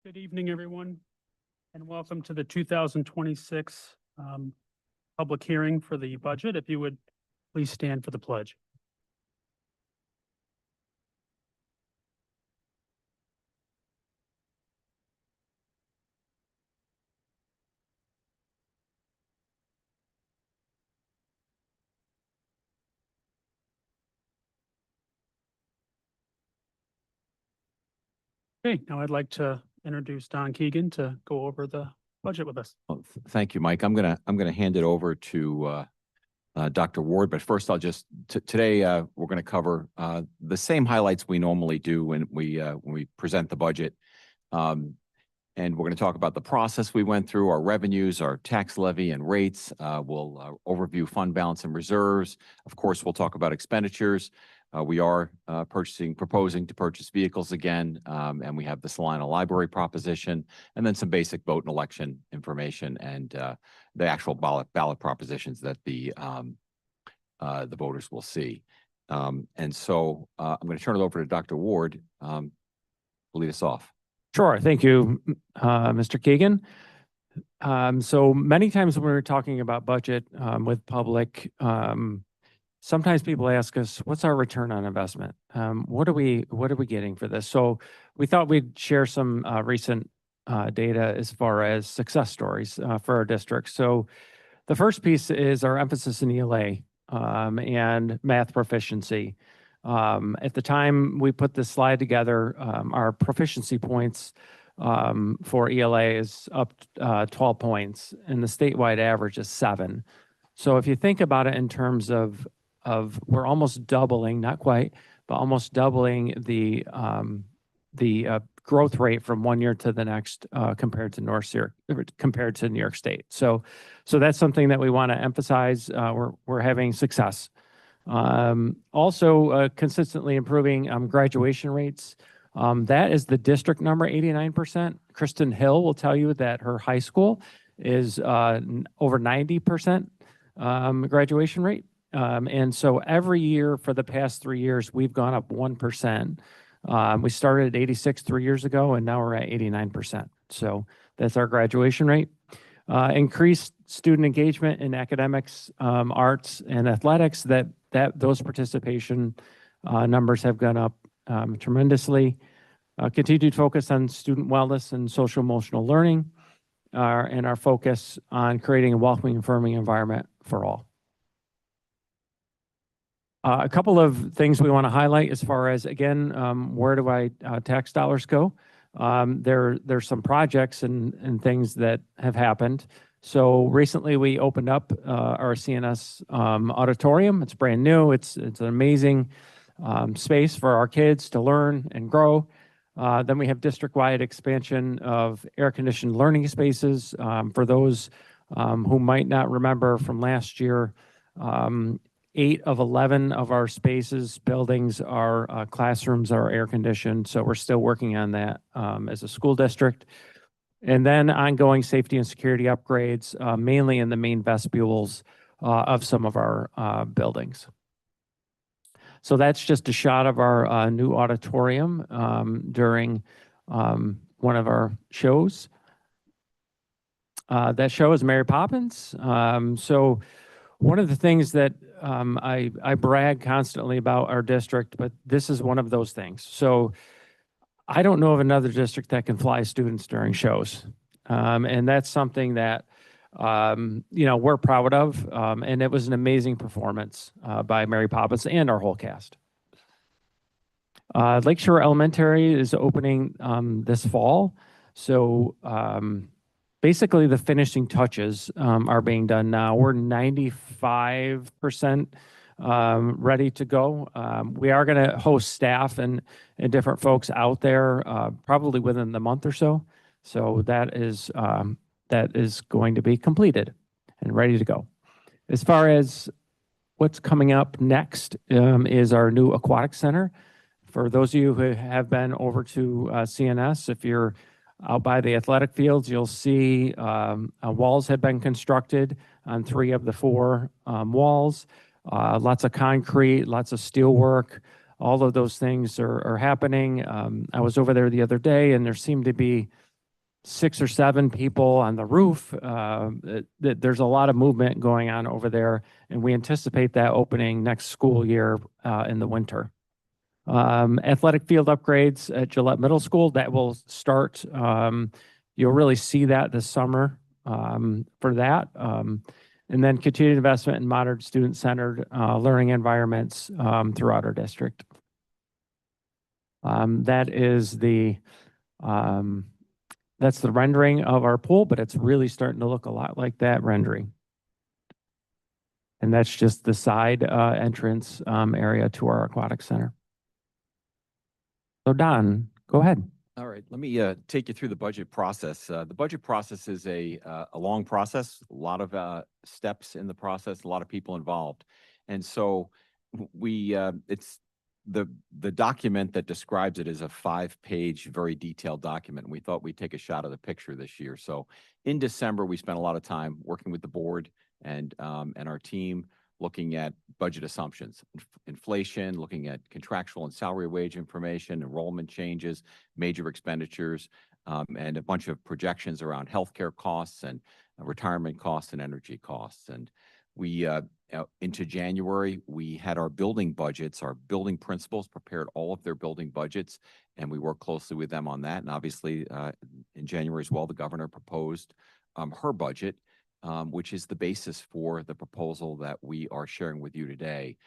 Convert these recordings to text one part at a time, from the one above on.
Good evening, everyone, and welcome to the 2026 public hearing for the budget. If you would please stand for the pledge. Okay, now I'd like to introduce Don Keegan to go over the budget with us. Well, thank you, Mike. I'm gonna hand it over to Dr. Ward, but first I'll just today we're going to cover the same highlights we normally do when we present the budget, and we're going to talk about the process we went through, our revenues, our tax levy and rates. We'll overview fund balance and reserves. Of course, we'll talk about expenditures. We are proposing to purchase vehicles again, and we have the Salina Library proposition, and then some basic vote and election information, and the actual ballot propositions that the voters will see. And so I'm going to turn it over to Dr. Ward to lead us off. Sure. Thank you, Mr. Keegan. So many times when we're talking about budget with public, sometimes people ask us, what's our return on investment? What are we getting for this? So we thought we'd share some recent data as far as success stories for our district. So the first piece is our emphasis in ELA and math proficiency. At the time we put this slide together, our proficiency points for ELA is up 12 points, and the statewide average is 7. So if you think about it in terms of we're almost doubling, not quite, but almost doubling the growth rate from one year to the next compared to New York State. So that's something that we want to emphasize. We're having success. Also, consistently improving graduation rates. That is the district number, 89%. Kristen Hill will tell you that her high school is over 90% graduation rate. And so every year for the past 3 years, we've gone up 1%. We started at 86 3 years ago, and now we're at 89%. So that's our graduation rate. Increased student engagement in academics, arts, and athletics. Those participation numbers have gone up tremendously. Continued focus on student wellness and social emotional learning, and our focus on creating a welcoming and affirming environment for all. A couple of things we want to highlight as far as, again, where do our tax dollars go? There's some projects and things that have happened. So recently we opened up our CNS auditorium. It's brand new. It's an amazing space for our kids to learn and grow. Then we have district-wide expansion of air-conditioned learning spaces. For those who might not remember from last year, 8 of 11 of our spaces, buildings, our classrooms are air conditioned. So we're still working on that as a school district. And then ongoing safety and security upgrades, mainly in the main vestibules of some of our buildings. So that's just a shot of our new auditorium during one of our shows. That show is Mary Poppins. So one of the things that I brag constantly about our district, but this is one of those things. So I don't know of another district that can fly students during shows. And that's something that, we're proud of. And it was an amazing performance by Mary Poppins and our whole cast. Lakeshore Elementary is opening this fall. So basically, the finishing touches are being done now. We're 95% ready to go. We are going to host staff and different folks out there probably within the month or so. So that is going to be completed and ready to go. As far as what's coming up next is our new aquatic center. For those of you who have been over to CNS, if you're out by the athletic fields, you'll see walls have been constructed on 3 of the 4 walls. Lots of concrete, lots of steel work. All of those things are happening. I was over there the other day, and there seemed to be 6 or 7 people on the roof. There's a lot of movement going on over there, and we anticipate that opening next school year in the winter. Athletic field upgrades at Gillette Middle School, that will start. You'll really see that this summer for that. And then continued investment in modern student-centered learning environments throughout our district. That is that's the rendering of our pool, but it's really starting to look a lot like that rendering. And that's just the side entrance area to our aquatic center. So Don, go ahead. All right, let me take you through the budget process. The budget process is a long process, a lot of steps in the process, a lot of people involved. And so it's the document that describes it is a 5-page, very detailed document. We thought we'd take a shot of the picture this year. So in December, we spent a lot of time working with the board and our team, looking at budget assumptions, inflation, looking at contractual and salary wage information, enrollment changes, major expenditures, and a bunch of projections around healthcare costs and retirement costs and energy costs. And we, into January, we had our building budgets, our building principals prepared all of their building budgets, and we worked closely with them on that. And obviously, in January as well, the governor proposed her budget, which is the basis for the proposal that we are sharing with you today.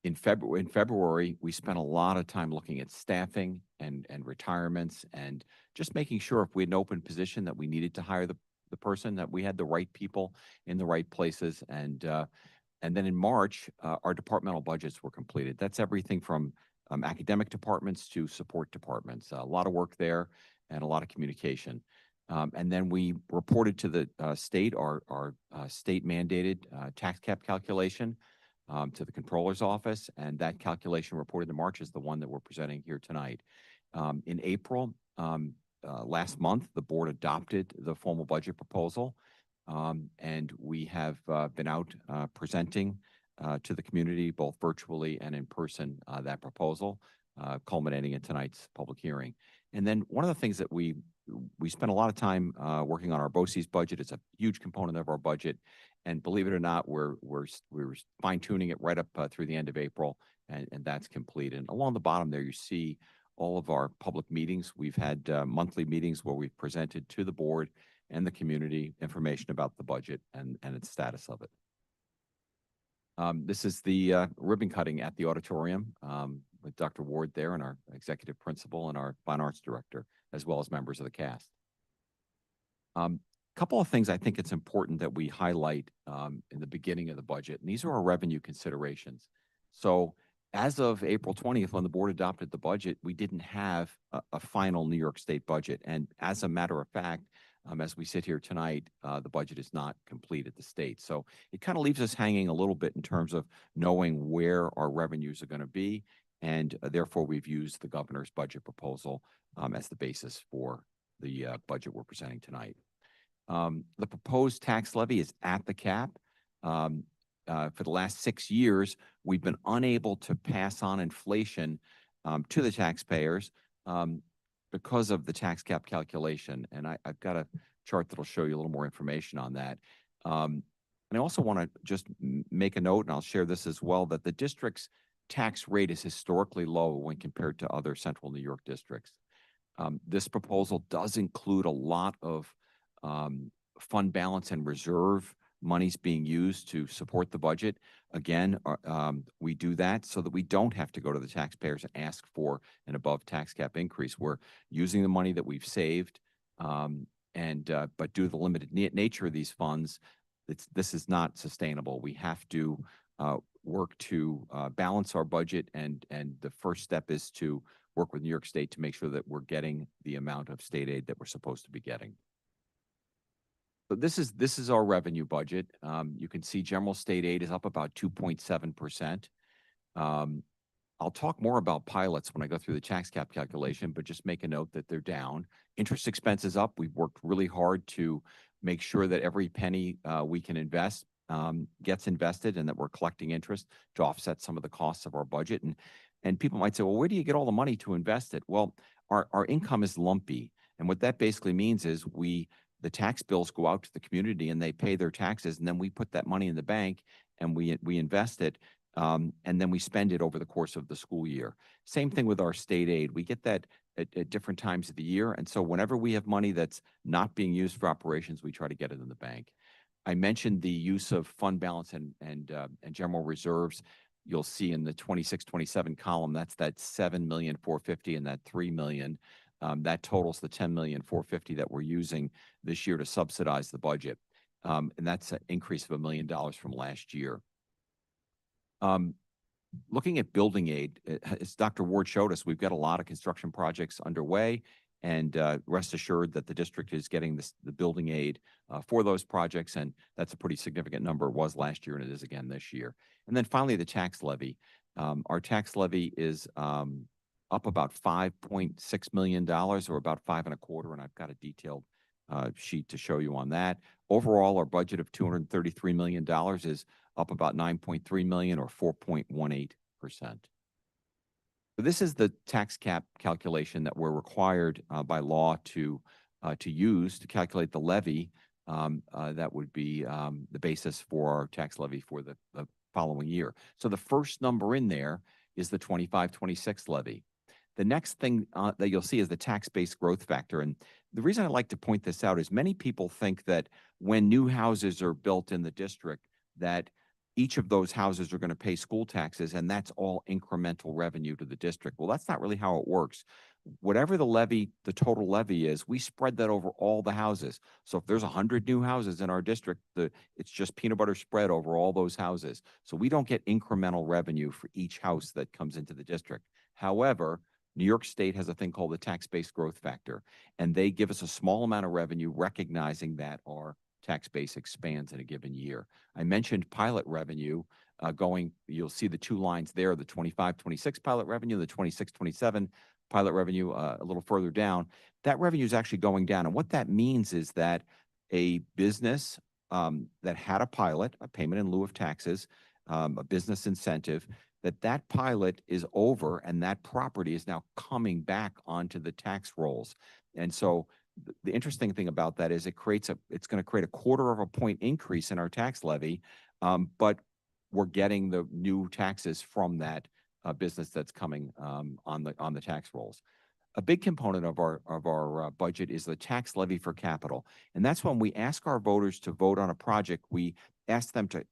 In February, we spent a lot of time looking at staffing and retirements and just making sure if we had an open position that we needed to hire the person, that we had the right people in the right places. And then in March, our departmental budgets were completed. That's everything from academic departments to support departments. A lot of work there and a lot of communication. And then we reported to the state our state mandated tax cap calculation to the controller's office, and that calculation reported in March is the one that we're presenting here tonight. In April, last month, the board adopted the formal budget proposal, and we have been out presenting to the community, both virtually and in person, that proposal, culminating in tonight's public hearing. And then one of the things that we spent a lot of time working on our BOCES budget. It's a huge component of our budget, and believe it or not, we're fine tuning it right up through the end of April, and that's complete. And along the bottom there, you see all of our public meetings. We've had monthly meetings where we've presented to the board and the community information about the budget and its status of it. This is the ribbon cutting at the auditorium with Dr. Ward there and our executive principal and our fine arts director, as well as members of the cast. Couple of things I think it's important that we highlight in the beginning of the budget, and these are our revenue considerations. So as of April 20th, when the board adopted the budget, we didn't have a final New York State budget. And as a matter of fact, as we sit here tonight, the budget is not complete at the state. So it kind of leaves us hanging a little bit in terms of knowing where our revenues are going to be. And therefore, we've used the governor's budget proposal as the basis for the budget we're presenting tonight. The proposed tax levy is at the cap. For the last 6 years, we've been unable to pass on inflation to the taxpayers because of the tax cap calculation. And I've got a chart that'll show you a little more information on that. And I also want to just make a note, and I'll share this as well, that the district's tax rate is historically low when compared to other central New York districts. This proposal does include a lot of fund balance and reserve monies being used to support the budget. Again, we do that so that we don't have to go to the taxpayers and ask for an above tax cap increase. We're using the money that we've saved, but due to the limited nature of these funds, this is not sustainable. We have to work to balance our budget, and the first step is to work with New York State to make sure that we're getting the amount of state aid that we're supposed to be getting. So this is our revenue budget. You can see general state aid is up about 2.7%. I'll talk more about pilots when I go through the tax cap calculation, but just make a note that they're down. Interest expense is up. We've worked really hard to make sure that every penny we can invest gets invested, and that we're collecting interest to offset some of the costs of our budget. And people might say, well, where do you get all the money to invest it? Well, our income is lumpy. And what that basically means is the tax bills go out to the community and they pay their taxes, and then we put that money in the bank and we invest it, and then we spend it over the course of the school year. Same thing with our state aid. We get that at different times of the year. And so whenever we have money that's not being used for operations, we try to get it in the bank. I mentioned the use of fund balance and general reserves. You'll see in the 26-27 column, that's that 7,450,000 and that 3 million. That totals the 10,450,000 that we're using this year to subsidize the budget. And that's an increase of $1 million from last year. Looking at building aid, as Dr. Ward showed us, we've got a lot of construction projects underway, and rest assured that the district is getting the building aid for those projects, and that's a pretty significant number. It was last year, and it is again this year. And then finally, the tax levy. Our tax levy is up about $5.6 million, or about 5.25, and I've got a detailed sheet to show you on that. Overall, our budget of $233 million is up about 9.3 million, or 4.18%. So this is the tax cap calculation that we're required by law to use to calculate the levy. That would be the basis for our tax levy for the following year. So the first number in there is the 25-26 levy. The next thing that you'll see is the tax-based growth factor. And the reason I like to point this out is many people think that when new houses are built in the district, that each of those houses are going to pay school taxes, and that's all incremental revenue to the district. Well, that's not really how it works. Whatever the total levy is, we spread that over all the houses. So if there's 100 new houses in our district, it's just peanut butter spread over all those houses. So we don't get incremental revenue for each house that comes into the district. However, New York State has a thing called the tax-based growth factor, and they give us a small amount of revenue recognizing that our tax base expands in a given year. I mentioned pilot revenue you'll see the two lines there, the 25-26 pilot revenue, the 26-27 pilot revenue a little further down. That revenue is actually going down. And what that means is that a business that had a pilot, a payment in lieu of taxes, a business incentive, that pilot is over and that property is now coming back onto the tax rolls. And so the interesting thing about that is it's going to create a 1/4 point increase in our tax levy, but we're getting the new taxes from that business that's coming on the tax rolls. A big component of our budget is the tax levy for capital, and that's when we ask our voters to vote on a project. We ask them to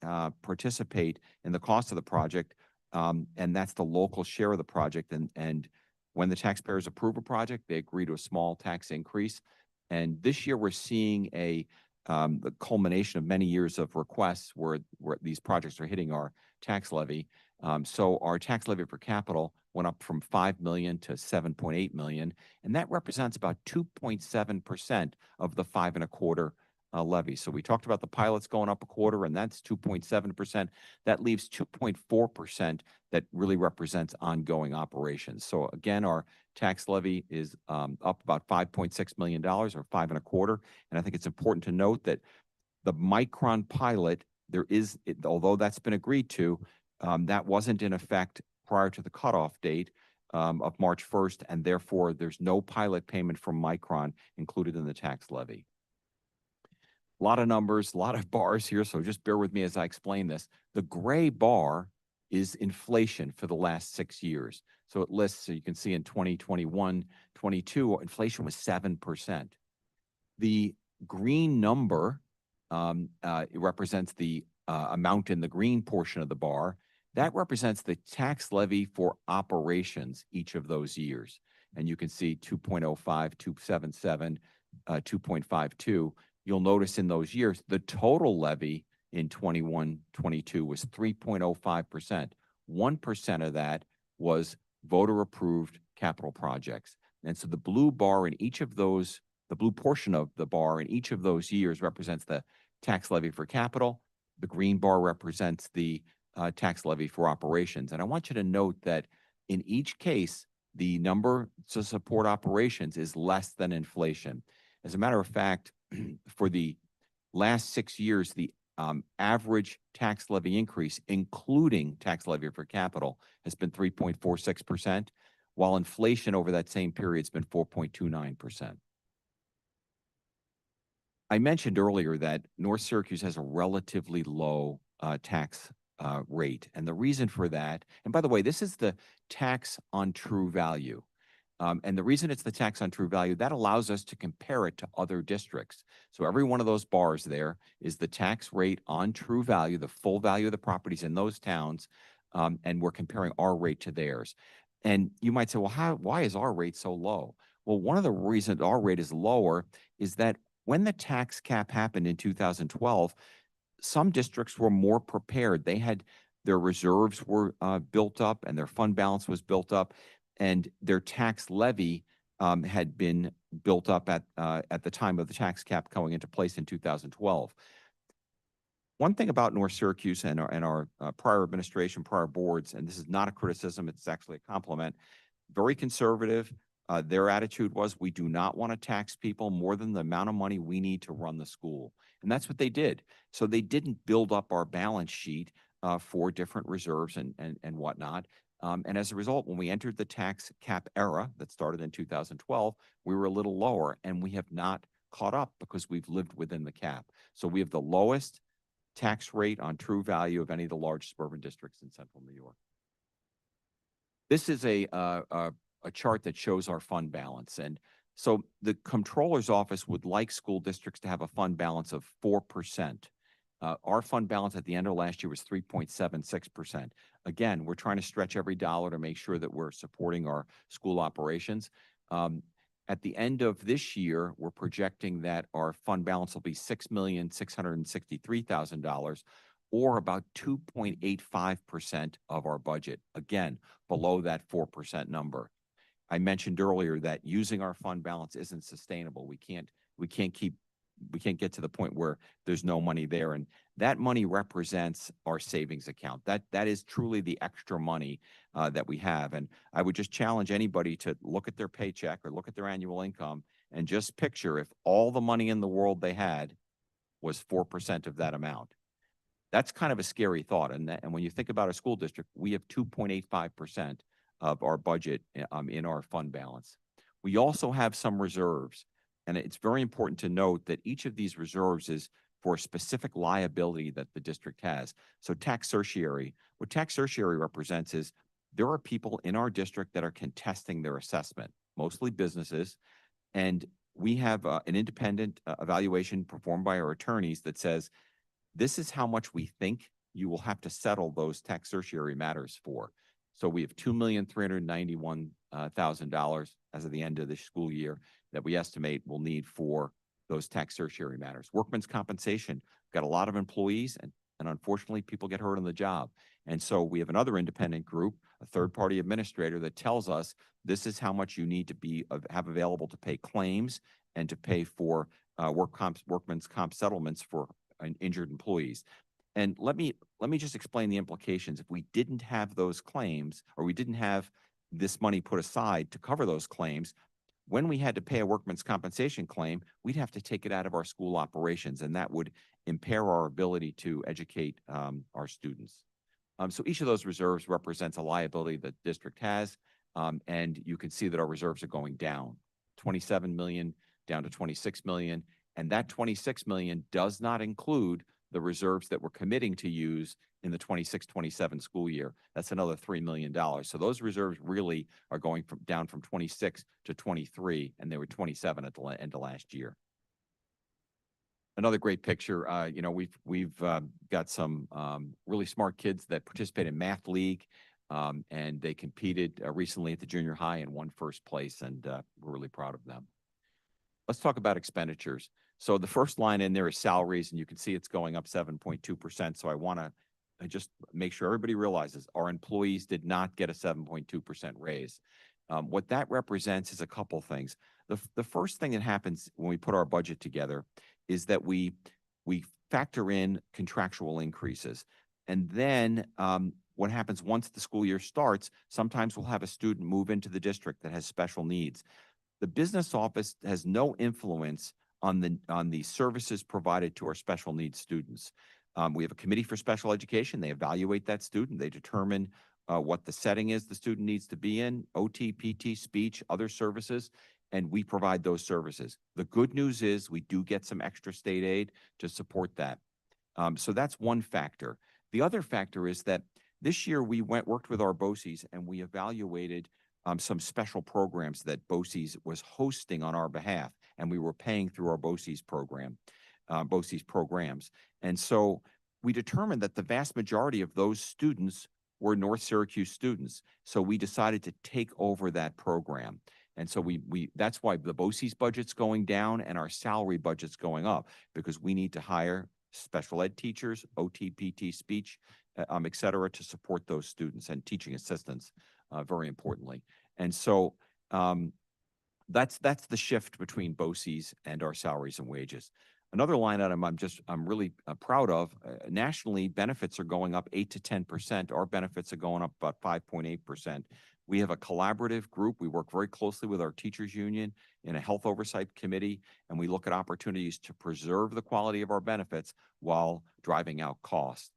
participate in the cost of the project, and that's the local share of the project. And when the taxpayers approve a project, they agree to a small tax increase. And this year, we're seeing the culmination of many years of requests where these projects are hitting our tax levy. So our tax levy for capital went up from 5 million to 7.8 million, and that represents about 2.7% of the 5.25 levy. So we talked about the pilots going up 1/4, and that's 2.7%. That leaves 2.4% that really represents ongoing operations. So again, our tax levy is up about $5.6 million, or 5.25. And I think it's important to note that the Micron pilot, although that's been agreed to, that wasn't in effect prior to the cutoff date of March 1st, and therefore there's no pilot payment from Micron included in the tax levy. A lot of numbers, a lot of bars here, so just bear with me as I explain this. The gray bar is inflation for the last 6 years. So it lists, so you can see in 2021, 22, inflation was 7%. The green number, it represents the amount in the green portion of the bar. That represents the tax levy for operations each of those years. And you can see 2.05, 277, 2.52. You'll notice in those years, the total levy in 21, 22 was 3.05%. 1% of that was voter-approved capital projects. And so the blue bar in each of those, the blue portion of the bar in each of those years represents the tax levy for capital. The green bar represents the tax levy for operations. And I want you to note that in each case, the number to support operations is less than inflation. As a matter of fact, for the last 6 years, the average tax levy increase, including tax levy for capital, has been 3.46%, while inflation over that same period has been 4.29%. I mentioned earlier that North Syracuse has a relatively low tax rate. And the reason for that, and by the way, this is the tax on true value. And the reason it's the tax on true value, that allows us to compare it to other districts. So every one of those bars there is the tax rate on true value, the full value of the properties in those towns, and we're comparing our rate to theirs. And you might say, well, why is our rate so low? Well, one of the reasons our rate is lower is that when the tax cap happened in 2012, some districts were more prepared. They had their reserves were built up and their fund balance was built up, and their tax levy had been built up at the time of the tax cap going into place in 2012. One thing about North Syracuse and our prior administration, prior boards, and this is not a criticism, it's actually a compliment, very conservative. Their attitude was, we do not want to tax people more than the amount of money we need to run the school. And that's what they did. So they didn't build up our balance sheet for different reserves and whatnot. And as a result, when we entered the tax cap era that started in 2012, we were a little lower, and we have not caught up because we've lived within the cap. So we have the lowest tax rate on true value of any of the large suburban districts in central New York. This is a chart that shows our fund balance. And so the comptroller's office would like school districts to have a fund balance of 4%. Our fund balance at the end of last year was 3.76%. Again, we're trying to stretch every dollar to make sure that we're supporting our school operations. At the end of this year, we're projecting that our fund balance will be $6,663,000, or about 2.85% of our budget. Again, below that 4% number. I mentioned earlier that using our fund balance isn't sustainable. We can't get to the point where there's no money there. And that money represents our savings account. That is truly the extra money that we have. And I would just challenge anybody to look at their paycheck or look at their annual income and just picture if all the money in the world they had was 4% of that amount. That's kind of a scary thought. And when you think about a school district, we have 2.85% of our budget in our fund balance. We also have some reserves. And it's very important to note that each of these reserves is for a specific liability that the district has. So tax certiorari, what tax certiorari represents is there are people in our district that are contesting their assessment, mostly businesses. And we have an independent evaluation performed by our attorneys that says, this is how much we think you will have to settle those tax certiorari matters for. So we have $2,391,000 as of the end of the school year that we estimate we'll need for those tax certiorari matters. Workman's compensation, got a lot of employees, and unfortunately people get hurt on the job. And so we have another independent group, a third-party administrator, that tells us this is how much you need to have available to pay claims and to pay for workman's comp settlements for injured employees. And let me just explain the implications. If we didn't have those claims, or we didn't have this money put aside to cover those claims, when we had to pay a workman's compensation claim, we'd have to take it out of our school operations, and that would impair our ability to educate our students. So each of those reserves represents a liability that the district has, and you can see that our reserves are going down, 27 million down to 26 million, and that 26 million does not include the reserves that we're committing to use in the 26-27 school year. That's another $3 million. So those reserves really are going down from 26 to 23, and they were 27 at the end of last year. Another great picture, we've got some really smart kids that participate in Math League, and they competed recently at the junior high and won first place, and we're really proud of them. Let's talk about expenditures. So the first line in there is salaries, and you can see it's going up 7.2%. So I want to just make sure everybody realizes our employees did not get a 7.2% raise. What that represents is a couple things. The first thing that happens when we put our budget together is that we factor in contractual increases. And then what happens once the school year starts, sometimes we'll have a student move into the district that has special needs. The business office has no influence on the services provided to our special needs students. We have a committee for special education. They evaluate that student. They determine what the setting is the student needs to be in, OT, PT, speech, other services. and we provide those services. The good news is we do get some extra state aid to support that. So that's one factor. The other factor is that this year we worked with our BOCES and we evaluated some special programs that BOCES was hosting on our behalf, and we were paying through our BOCES programs. And so we determined that the vast majority of those students were North Syracuse students. So we decided to take over that program. And so that's why the BOCES budget's going down and our salary budget's going up, because we need to hire special ed teachers, OT, PT, speech, et cetera, to support those students, and teaching assistants, very importantly. And so that's the shift between BOCES and our salaries and wages. Another line item I'm really proud of, nationally, benefits are going up 8 to 10%. Our benefits are going up about 5.8%. We have a collaborative group. We work very closely with our teachers union in a health oversight committee, and we look at opportunities to preserve the quality of our benefits while driving out costs.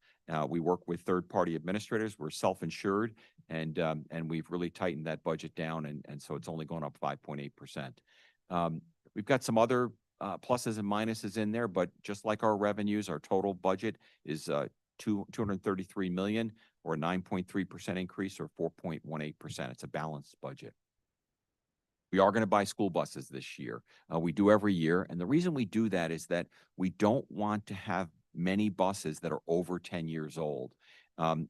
We work with third-party administrators. We're self-insured, and we've really tightened that budget down, and so it's only going up 5.8%. We've got some other pluses and minuses in there, but just like our revenues, our total budget is $233 million, or a 9.3% increase, or 4.18%. It's a balanced budget. We are going to buy school buses this year. We do every year, and the reason we do that is that we don't want to have many buses that are over 10 years old.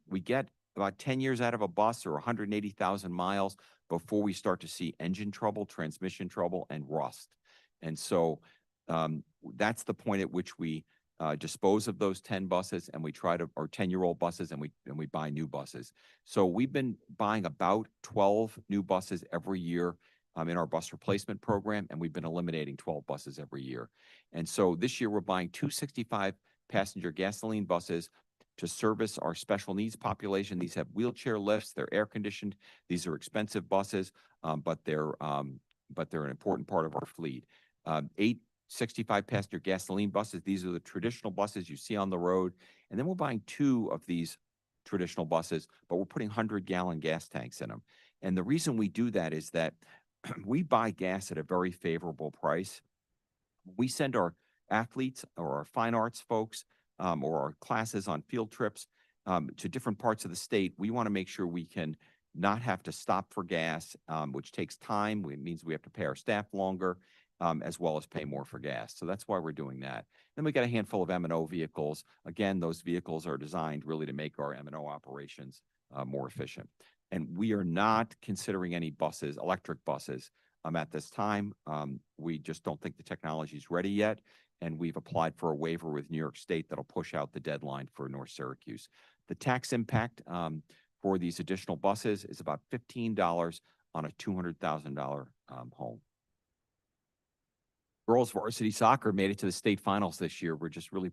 We get about 10 years out of a bus, or 180,000 miles, before we start to see engine trouble, transmission trouble, and rust. And so that's the point at which we dispose of those 10 buses, and we try to, or 10-year-old buses, and we buy new buses. So we've been buying about 12 new buses every year in our bus replacement program, and we've been eliminating 12 buses every year. And so this year we're buying 265 passenger gasoline buses to service our special needs population. These have wheelchair lifts, they're air conditioned. These are expensive buses, but they're an important part of our fleet. 8 65 passenger gasoline buses. These are the traditional buses you see on the road. And then we're buying 2 of these traditional buses, but we're putting 100-gallon gas tanks in them. And the reason we do that is that we buy gas at a very favorable price. We send our athletes or our fine arts folks or our classes on field trips to different parts of the state. We want to make sure we can not have to stop for gas, which takes time. It means we have to pay our staff longer, as well as pay more for gas. So that's why we're doing that. Then we got a handful of M&O vehicles. Again, those vehicles are designed really to make our M&O operations more efficient. And we are not considering any buses, electric buses, at this time. We just don't think the technology is ready yet. And we've applied for a waiver with New York State that'll push out the deadline for North Syracuse. The tax impact for these additional buses is about $15 on a $200,000 home. Girls varsity soccer made it to the state finals this year. We're just really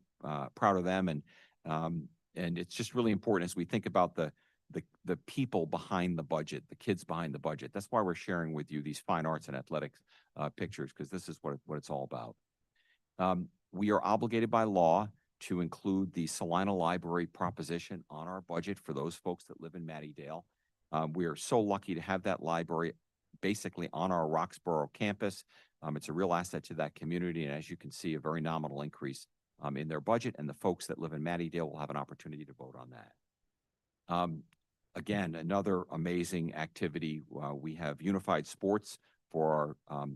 proud of them, and it's just really important as we think about the people behind the budget, the kids behind the budget. That's why we're sharing with you these fine arts and athletics pictures, because this is what it's all about. We are obligated by law to include the Salina Library proposition on our budget for those folks that live in Mattydale. We are so lucky to have that library basically on our Roxborough campus. It's a real asset to that community, and as you can see, a very nominal increase in their budget, and the folks that live in Mattydale will have an opportunity to vote on that. Again, another amazing activity. We have unified sports for our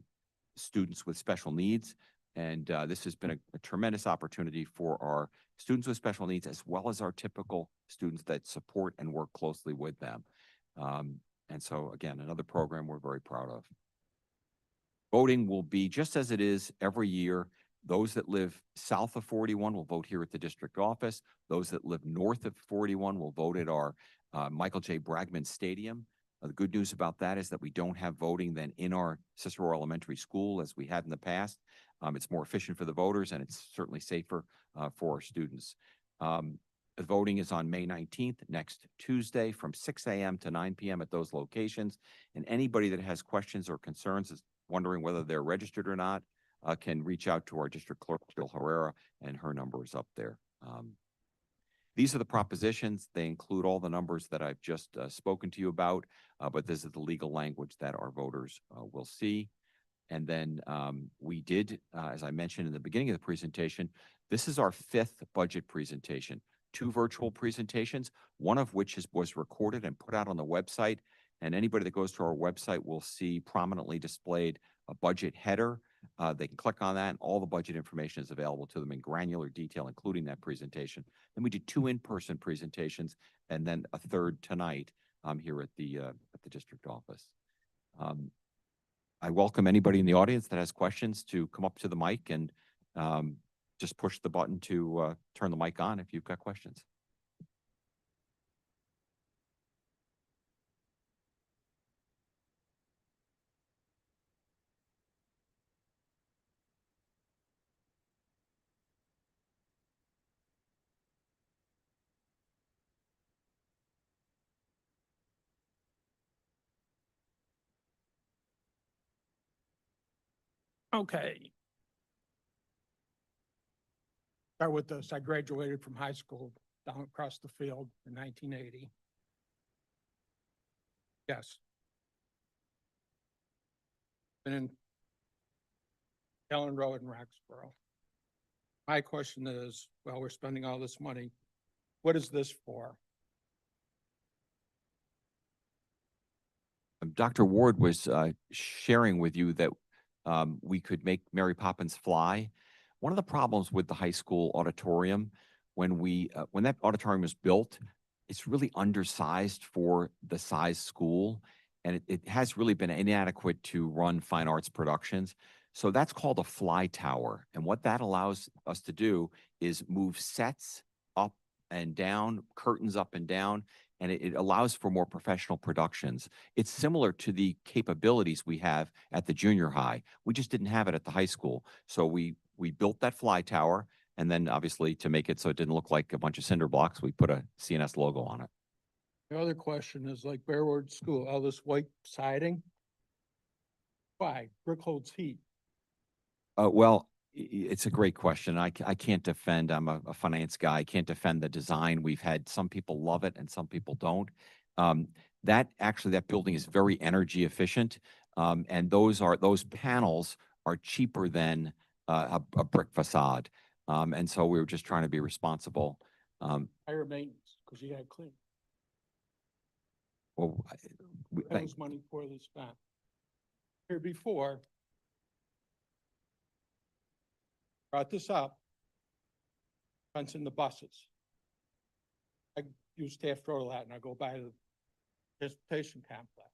students with special needs, and this has been a tremendous opportunity for our students with special needs, as well as our typical students that support and work closely with them. And so, again, another program we're very proud of. Voting will be just as it is every year. Those that live south of 41 will vote here at the district office. Those that live north of 41 will vote at our Michael J. Bragman Stadium. The good news about that is that we don't have voting then in our Cicero Elementary School as we had in the past. It's more efficient for the voters, and it's certainly safer for our students. The voting is on May 19th, next Tuesday, from 6 a.m. to 9 p.m. at those locations. And anybody that has questions or concerns, is wondering whether they're registered or not, can reach out to our district clerk, Jill Herrera, and her number is up there. These are the propositions. They include all the numbers that I've just spoken to you about, but this is the legal language that our voters will see. And then we did, as I mentioned in the beginning of the presentation, this is our 5th budget presentation, 2 virtual presentations, one of which was recorded and put out on the website. And anybody that goes to our website will see prominently displayed a budget header. They can click on that, and all the budget information is available to them in granular detail, including that presentation. Then we did 2 in-person presentations, and then a 3rd tonight here at the district office. I welcome anybody in the audience that has questions to come up to the mic and just push the button to turn the mic on if you've got questions. Okay. Start with this. I graduated from high school down across the field in 1980. Yes. Been in Ellen Road in Roxborough. My question is, well, we're spending all this money. What is this for? Dr. Ward was sharing with you that we could make Mary Poppins fly. One of the problems with the high school auditorium, when that auditorium was built, it's really undersized for the size school, and it has really been inadequate to run fine arts productions. So that's called a fly tower. And what that allows us to do is move sets up and down, curtains up and down, and it allows for more professional productions. It's similar to the capabilities we have at the junior high. We just didn't have it at the high school. So we built that fly tower, and then obviously to make it so it didn't look like a bunch of cinder blocks, we put a CNS logo on it. The other question is like Bearwood School, all this white siding. Why? Brick holds heat. Well, it's a great question. I can't defend, I'm a finance guy. I can't defend the design. We've had some people love it and some people don't. That building is very energy efficient. And those panels are cheaper than a brick facade. And so we were just trying to be responsible. Higher maintenance, because you gotta clean. Well, That was money poorly spent. Here before, brought this up, fencing the buses. I use Taft Road a lot, and I go by the transportation complex.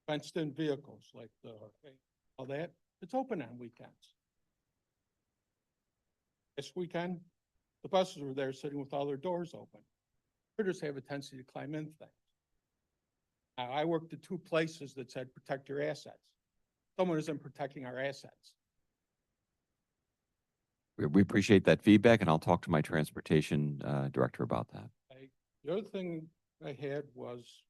Fenced in vehicles like all that, it's open on weekends. This weekend, the buses were there sitting with all their doors open. Critters have a tendency to climb in things. Now, I worked at 2 places that said protect your assets. Someone isn't protecting our assets. we appreciate that feedback, and I'll talk to my transportation director about that. The other thing I had was,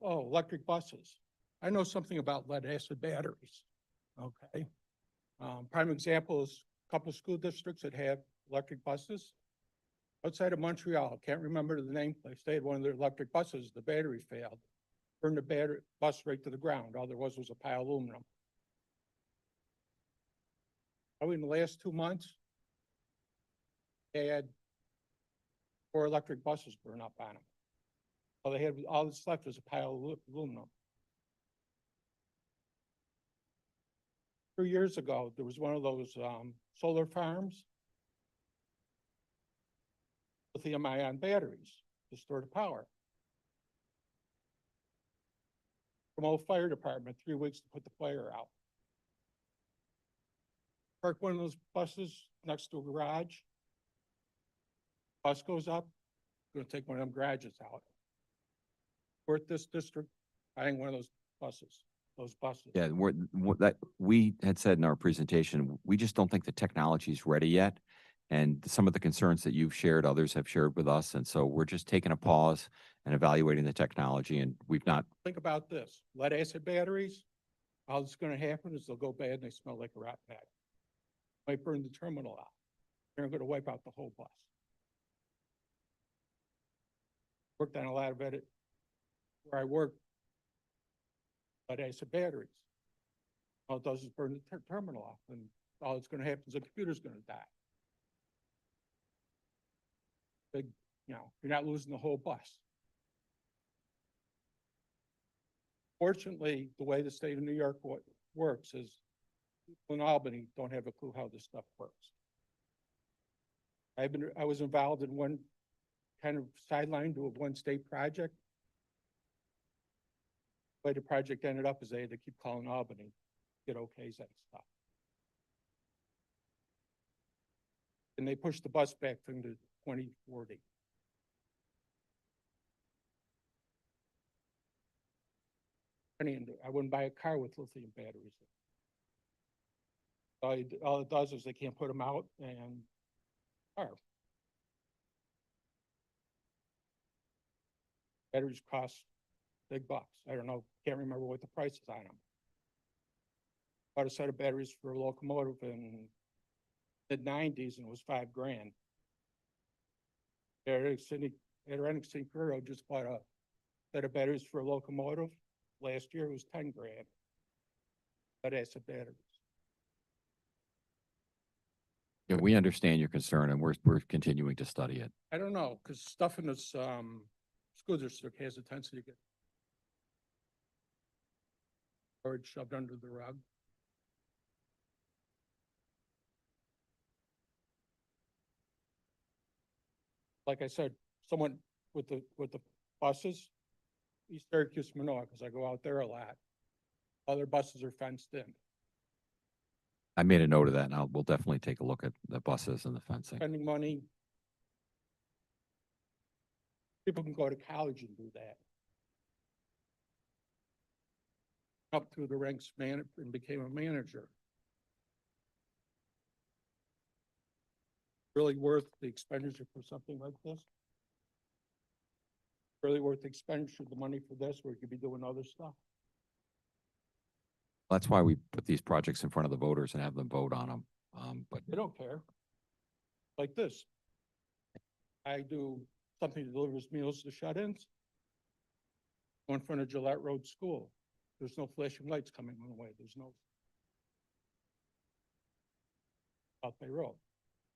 electric buses. I know something about lead acid batteries, okay? Prime example is a couple school districts that have electric buses. Outside of Montreal, can't remember the name place, they had one of their electric buses, the battery failed. Burned the bus right to the ground. All there was a pile of aluminum. Probably in the last 2 months, they had 4 electric buses burn up on them. All they had, all that's left was a pile of aluminum. 2 years ago, there was one of those solar farms, lithium-ion batteries to store the power. From old fire department, 3 weeks to put the fire out. Park one of those buses next to a garage. Bus goes up, gonna take one of them garages out. We're at this district buying one of those buses. Yeah, we had said in our presentation, we just don't think the technology is ready yet. And some of the concerns that you've shared, others have shared with us. And so we're just taking a pause and evaluating the technology, and we've not. Think about this, lead acid batteries, all that's gonna happen is they'll go bad and they smell like a rat bag. Might burn the terminal out. They're gonna wipe out the whole bus. Worked on a lot of it where I work. lead acid batteries. All it does is burn the terminal off, and all that's gonna happen is the computer's gonna die. Big, you're not losing the whole bus. Fortunately, the way the state of New York works is people in Albany don't have a clue how this stuff works. I was involved in one kind of sideline to a one state project. The way the project ended up is they had to keep calling Albany, get okays and stuff. And they pushed the bus back into 2040. I wouldn't buy a car with lithium batteries. All it does is they can't put them out and batteries cost big bucks. I don't know, can't remember what the price is on them. Bought a set of batteries for a locomotive in the '90s and it was $5,000. Atlantic St. Clair just bought a set of batteries for a locomotive. Last year it was $10,000. Lead acid batteries. Yeah, we understand your concern and we're continuing to study it. I don't know, because stuff in this school district has a tendency to get or shoved under the rug. Like I said, someone with the buses, East Syracuse, Manoa, because I go out there a lot. Other buses are fenced in. I made a note of that and we'll definitely take a look at the buses and the fencing. Spending money. People can go to college and do that. Up through the ranks and became a manager. Really worth the expenditure for something like this? Really worth the expenditure, the money for this, where you could be doing other stuff? That's why we put these projects in front of the voters and have them vote on them. But They don't care. Like this. I do something that delivers meals to shut-ins. Go in front of Gillette Road School. There's no flashing lights coming my way. There's no. Out Bay Road.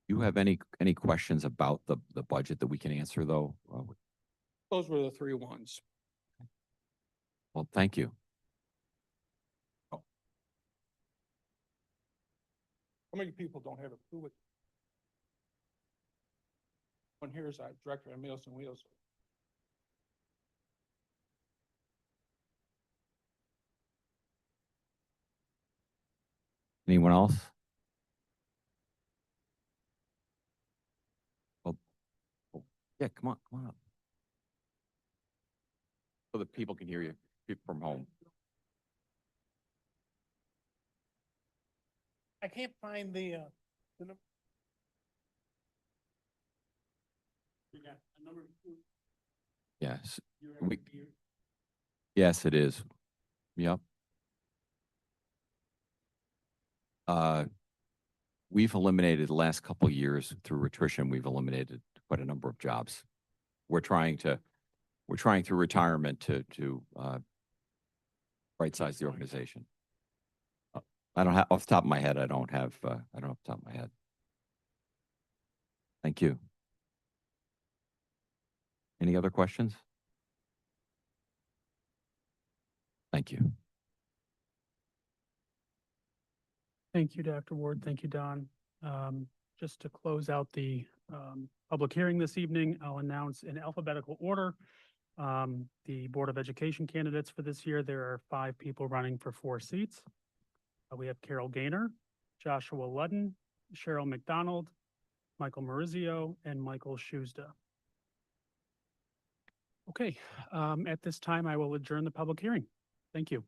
you have any questions about the budget that we can answer though? Those were the three ones. Well, thank you. How many people don't have a clue what? One here is our director of Meals and Wheels. Anyone else? Yeah, come on up. So that people can hear you, people from home. I can't find the number. We got a number two. Yes, You We- have here. yes, it is. Yep. We've eliminated the last couple of years through attrition, we've eliminated quite a number of jobs. We're trying through retirement to right-size the organization. I don't have, off the top of my head, I don't have off the top of my head. Thank you. Any other questions? Thank you. Thank you, Dr. Ward. Thank you, Don. Just to close out the public hearing this evening, I'll announce in alphabetical order the Board of Education candidates for this year. There are 5 people running for 4 seats. We have Carol Gaynor, Joshua Ludden, Cheryl McDonald, Michael Marizio, and Michael Schuzda. Okay, at this time, I will adjourn the public hearing. Thank you.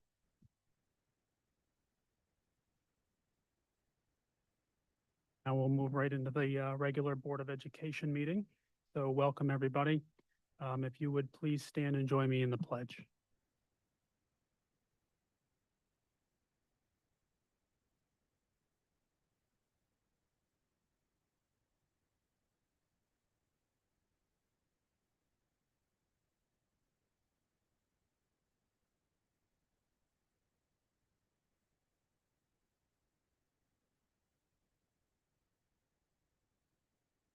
Now we'll move right into the regular Board of Education meeting. So welcome, everybody. If you would please stand and join me in the pledge.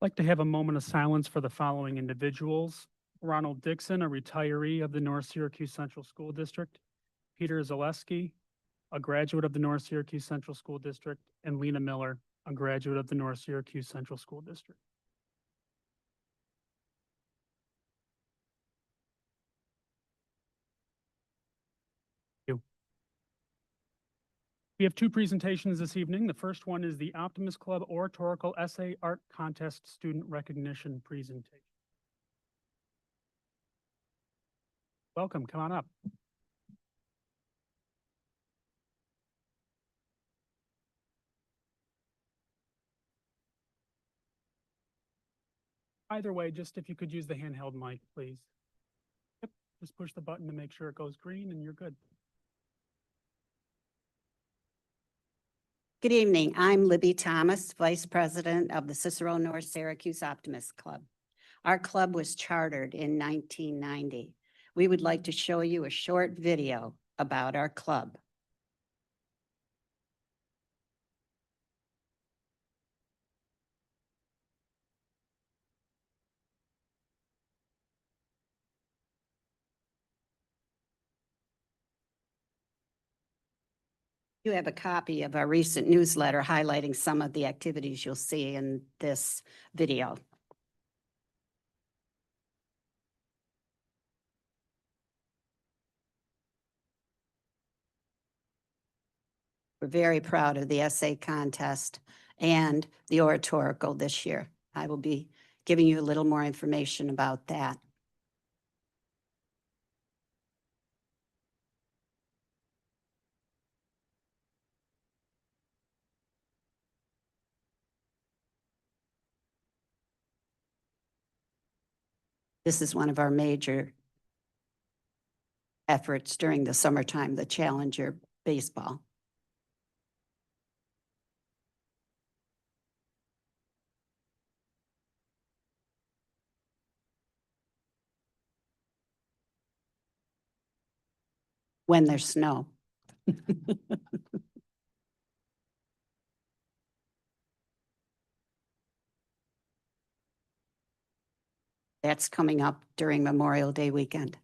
like to have a moment of silence for the following individuals. Ronald Dixon, a retiree of the North Syracuse Central School District. Peter Zaleski, a graduate of the North Syracuse Central School District. And Lena Miller, a graduate of the North Syracuse Central School District. Thank you. We have two presentations this evening. The first one is the Optimist Club Oratorical Essay Art Contest Student Recognition Presentation. Welcome, come on up. Either way, just if you could use the handheld mic, please. Yep, just push the button to make sure it goes green and you're good. Good evening. I'm Libby Thomas, Vice President of the Cicero North Syracuse Optimist Club. Our club was chartered in 1990. We would like to show you a short video about our club. You have a copy of our recent newsletter highlighting some of the activities you'll see in this video. We're very proud of the essay contest and the oratorical this year. I will be giving you a little more information about that. This is one of our major efforts during the summertime, the Challenger baseball. When there's snow. That's coming up during Memorial Day weekend.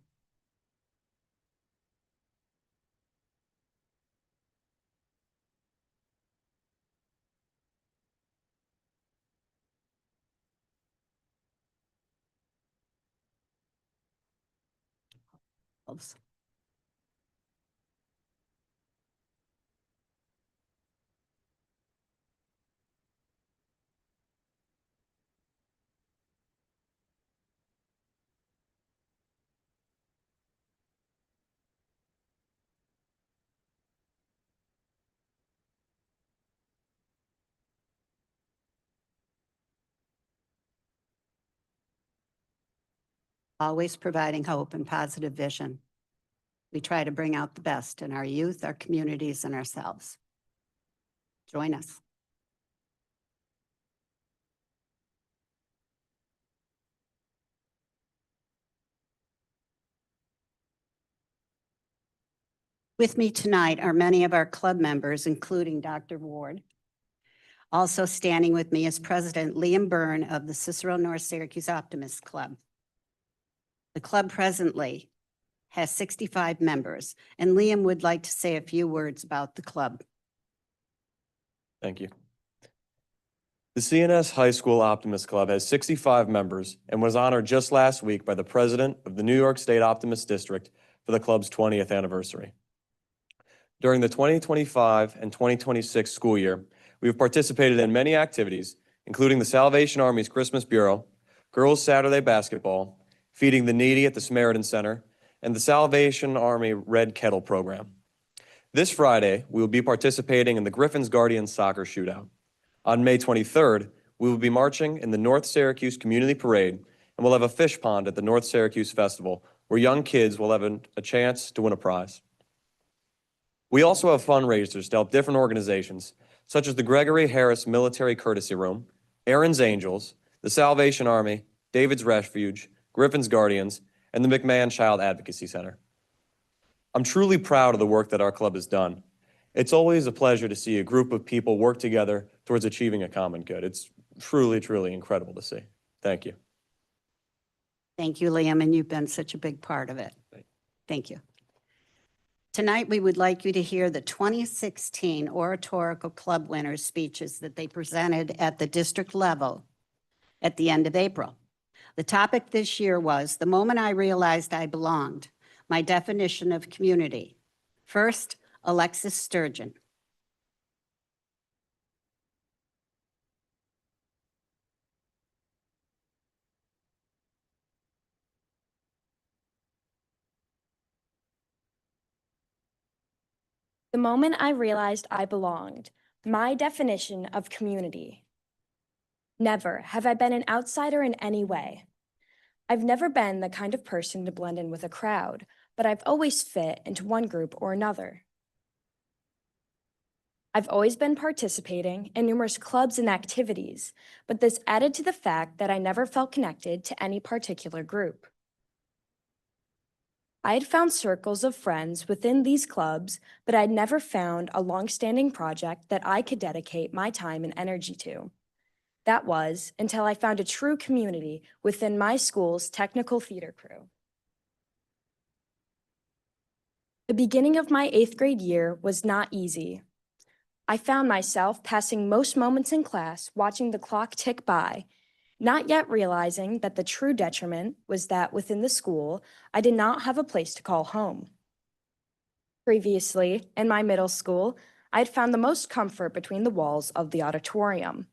Always providing hope and positive vision. We try to bring out the best in our youth, our communities, and ourselves. Join us. With me tonight are many of our club members, including Dr. Ward. Also standing with me is President Liam Byrne of the Cicero North Syracuse Optimist Club. The club presently has 65 members, and Liam would like to say a few words about the club. Thank you. The CNS High School Optimist Club has 65 members and was honored just last week by the president of the New York State Optimist District for the club's 20th anniversary. During the 2025 and 2026 school year, we have participated in many activities, including the Salvation Army's Christmas Bureau, Girls Saturday Basketball, Feeding the Needy at the Samaritan Center, and the Salvation Army Red Kettle Program. This Friday, we will be participating in the Griffins Guardians soccer shootout. On May 23rd, we will be marching in the North Syracuse Community Parade, and we'll have a fish pond at the North Syracuse Festival, where young kids will have a chance to win a prize. We also have fundraisers to help different organizations, such as the Gregory Harris Military Courtesy Room, Aaron's Angels, the Salvation Army, David's Refuge, Griffin's Guardians, and the McMahon Child Advocacy Center. I'm truly proud of the work that our club has done. It's always a pleasure to see a group of people work together towards achieving a common good. It's truly, truly incredible to see. Thank you. Thank you, Liam, and you've been such a big part of it. Thank you. Tonight, we would like you to hear the 2016 Oratorical Club winners' speeches that they presented at the district level at the end of April. The topic this year was "The Moment I Realized I Belonged, My Definition of Community." First, Alexis Sturgeon. The moment I realized I belonged, my definition of community. Never have I been an outsider in any way. I've never been the kind of person to blend in with a crowd, but I've always fit into one group or another. I've always been participating in numerous clubs and activities, but this added to the fact that I never felt connected to any particular group. I had found circles of friends within these clubs, but I'd never found a long-standing project that I could dedicate my time and energy to. That was until I found a true community within my school's technical theater crew. The beginning of my 8th grade year was not easy. I found myself passing most moments in class watching the clock tick by, not yet realizing that the true detriment was that within the school, I did not have a place to call home. Previously, in my middle school, I had found the most comfort between the walls of the auditorium.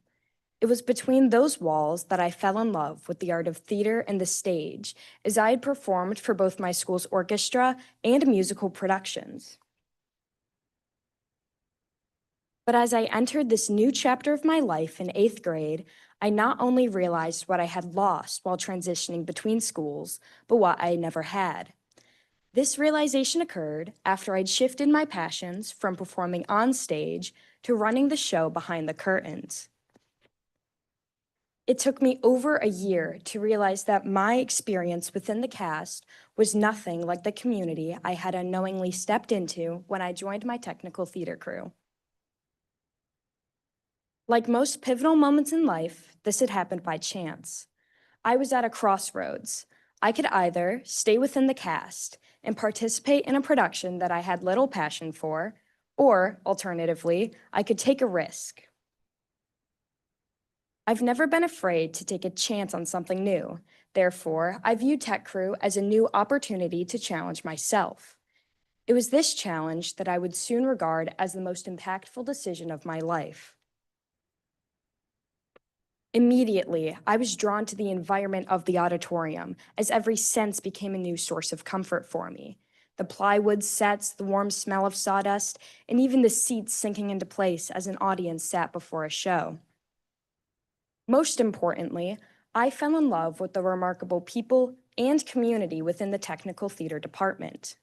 It was between those walls that I fell in love with the art of theater and the stage, as I had performed for both my school's orchestra and musical productions. But as I entered this new chapter of my life in 8th grade, I not only realized what I had lost while transitioning between schools, but what I never had. This realization occurred after I'd shifted my passions from performing on stage to running the show behind the curtains. It took me over a year to realize that my experience within the cast was nothing like the community I had unknowingly stepped into when I joined my technical theater crew. Like most pivotal moments in life, this had happened by chance. I was at a crossroads. I could either stay within the cast and participate in a production that I had little passion for, or alternatively, I could take a risk. I've never been afraid to take a chance on something new. Therefore, I viewed Tech Crew as a new opportunity to challenge myself. It was this challenge that I would soon regard as the most impactful decision of my life. Immediately, I was drawn to the environment of the auditorium, as every sense became a new source of comfort for me. The plywood sets, the warm smell of sawdust, and even the seats sinking into place as an audience sat before a show. Most importantly, I fell in love with the remarkable people and community within the technical theater department.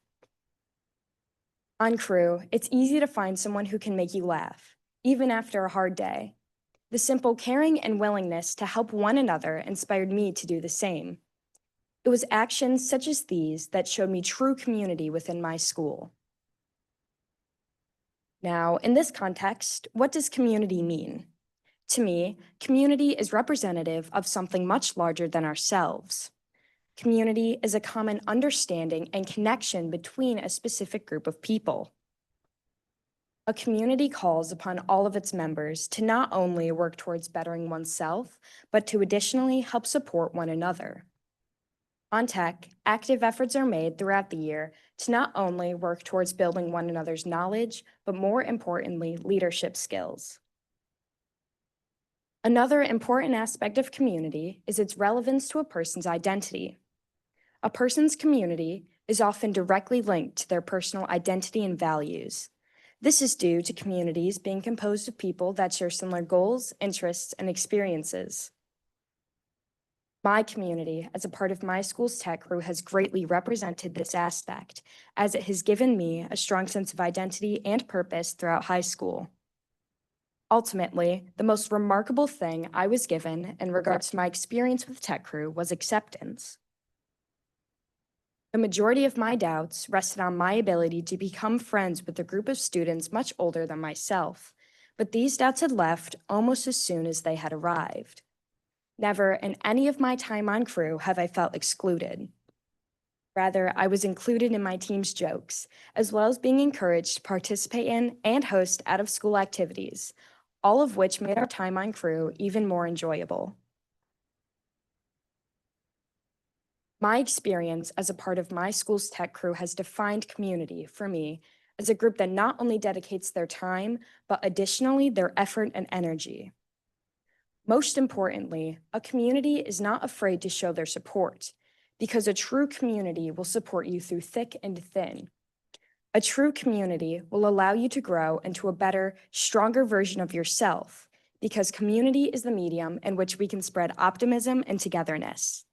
On Crew, it's easy to find someone who can make you laugh, even after a hard day. The simple caring and willingness to help one another inspired me to do the same. It was actions such as these that showed me true community within my school. Now, in this context, what does community mean? To me, community is representative of something much larger than ourselves. Community is a common understanding and connection between a specific group of people. A community calls upon all of its members to not only work towards bettering oneself, but to additionally help support one another. On Tech, active efforts are made throughout the year to not only work towards building one another's knowledge, but more importantly, leadership skills. Another important aspect of community is its relevance to a person's identity. A person's community is often directly linked to their personal identity and values. This is due to communities being composed of people that share similar goals, interests, and experiences. My community, as a part of my school's tech crew, has greatly represented this aspect, as it has given me a strong sense of identity and purpose throughout high school. Ultimately, the most remarkable thing I was given in regards to my experience with Tech Crew was acceptance. The majority of my doubts rested on my ability to become friends with a group of students much older than myself, but these doubts had left almost as soon as they had arrived. Never in any of my time on crew have I felt excluded. Rather, I was included in my team's jokes, as well as being encouraged to participate in and host out-of-school activities, all of which made our time on crew even more enjoyable. My experience as a part of my school's tech crew has defined community for me as a group that not only dedicates their time, but additionally their effort and energy. Most importantly, a community is not afraid to show their support, because a true community will support you through thick and thin. A true community will allow you to grow into a better, stronger version of yourself, because community is the medium in which we can spread optimism and togetherness.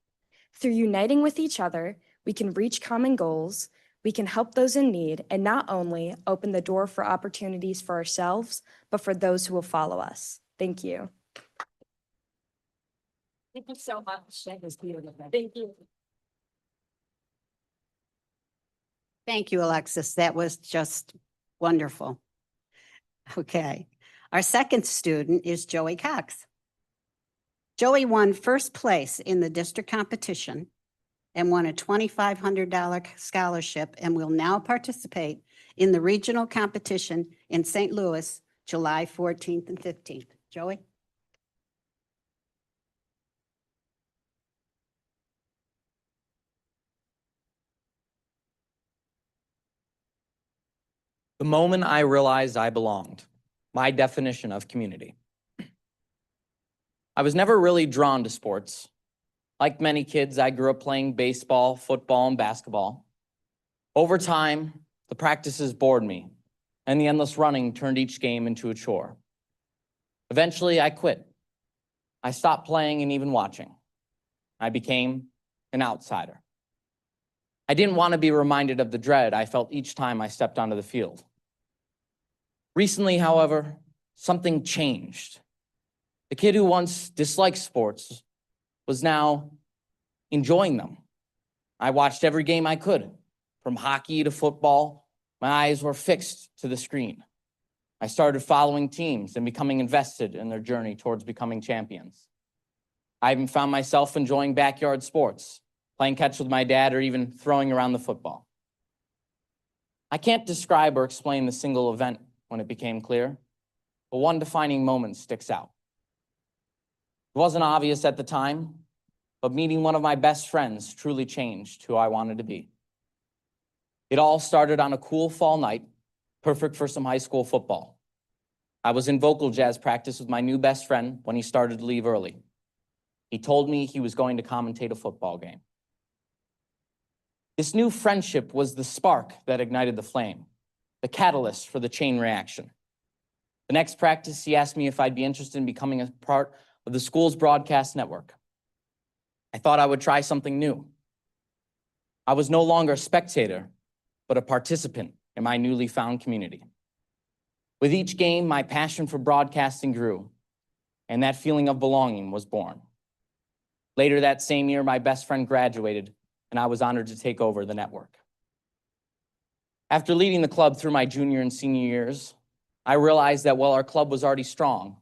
Through uniting with each other, we can reach common goals, we can help those in need, and not only open the door for opportunities for ourselves, but for those who will follow us. Thank you. Thank you so much. Thank you. Thank you, Alexis. That was just wonderful. Okay. Our second student is Joey Cox. Joey won first place in the district competition and won a $2,500 scholarship and will now participate in the regional competition in St. Louis, July 14th and 15th. Joey? The moment I realized I belonged, my definition of community. I was never really drawn to sports. Like many kids, I grew up playing baseball, football, and basketball. Over time, the practices bored me, and the endless running turned each game into a chore. Eventually, I quit. I stopped playing and even watching. I became an outsider. I didn't want to be reminded of the dread I felt each time I stepped onto the field. Recently, however, something changed. The kid who once disliked sports was now enjoying them. I watched every game I could, from hockey to football. My eyes were fixed to the screen. I started following teams and becoming invested in their journey towards becoming champions. I even found myself enjoying backyard sports, playing catch with my dad, or even throwing around the football. I can't describe or explain the single event when it became clear, but one defining moment sticks out. It wasn't obvious at the time, but meeting one of my best friends truly changed who I wanted to be. It all started on a cool fall night, perfect for some high school football. I was in vocal jazz practice with my new best friend when he started to leave early. He told me he was going to commentate a football game. This new friendship was the spark that ignited the flame, the catalyst for the chain reaction. The next practice, he asked me if I'd be interested in becoming a part of the school's broadcast network. I thought I would try something new. I was no longer a spectator, but a participant in my newly found community. With each game, my passion for broadcasting grew, and that feeling of belonging was born. Later that same year, my best friend graduated, and I was honored to take over the network. After leading the club through my junior and senior years, I realized that while our club was already strong,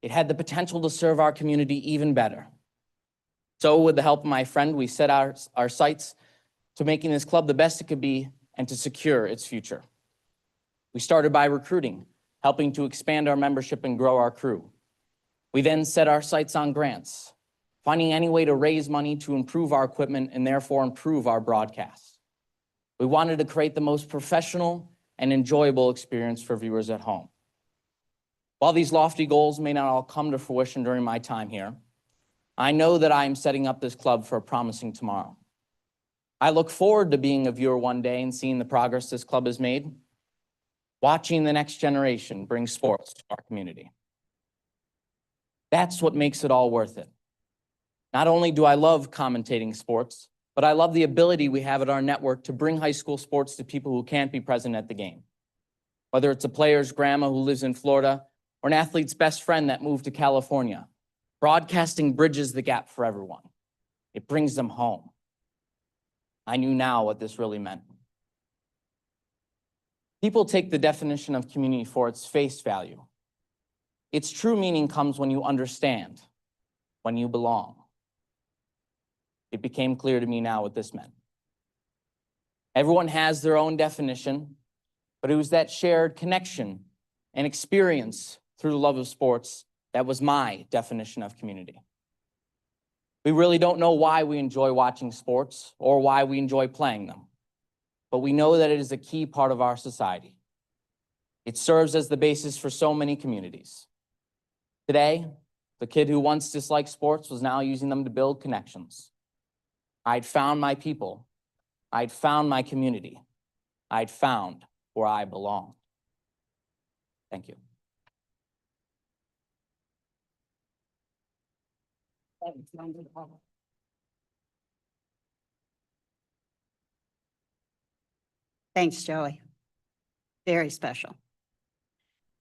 it had the potential to serve our community even better. So with the help of my friend, we set our sights to making this club the best it could be and to secure its future. We started by recruiting, helping to expand our membership and grow our crew. We then set our sights on grants, finding any way to raise money to improve our equipment and therefore improve our broadcasts. We wanted to create the most professional and enjoyable experience for viewers at home. While these lofty goals may not all come to fruition during my time here, I know that I am setting up this club for a promising tomorrow. I look forward to being a viewer one day and seeing the progress this club has made, watching the next generation bring sports to our community. That's what makes it all worth it. Not only do I love commentating sports, but I love the ability we have at our network to bring high school sports to people who can't be present at the game. Whether it's a player's grandma who lives in Florida or an athlete's best friend that moved to California, broadcasting bridges the gap for everyone. It brings them home. I knew now what this really meant. People take the definition of community for its face value, Its true meaning comes when you understand, when you belong. It became clear to me now what this meant. Everyone has their own definition, but it was that shared connection and experience through the love of sports that was my definition of community. We really don't know why we enjoy watching sports or why we enjoy playing them, but we know that it is a key part of our society. It serves as the basis for so many communities. Today, the kid who once disliked sports was now using them to build connections. I'd found my people. I'd found my community. I'd found where I belong. Thank you. Thanks, Joey. Very special.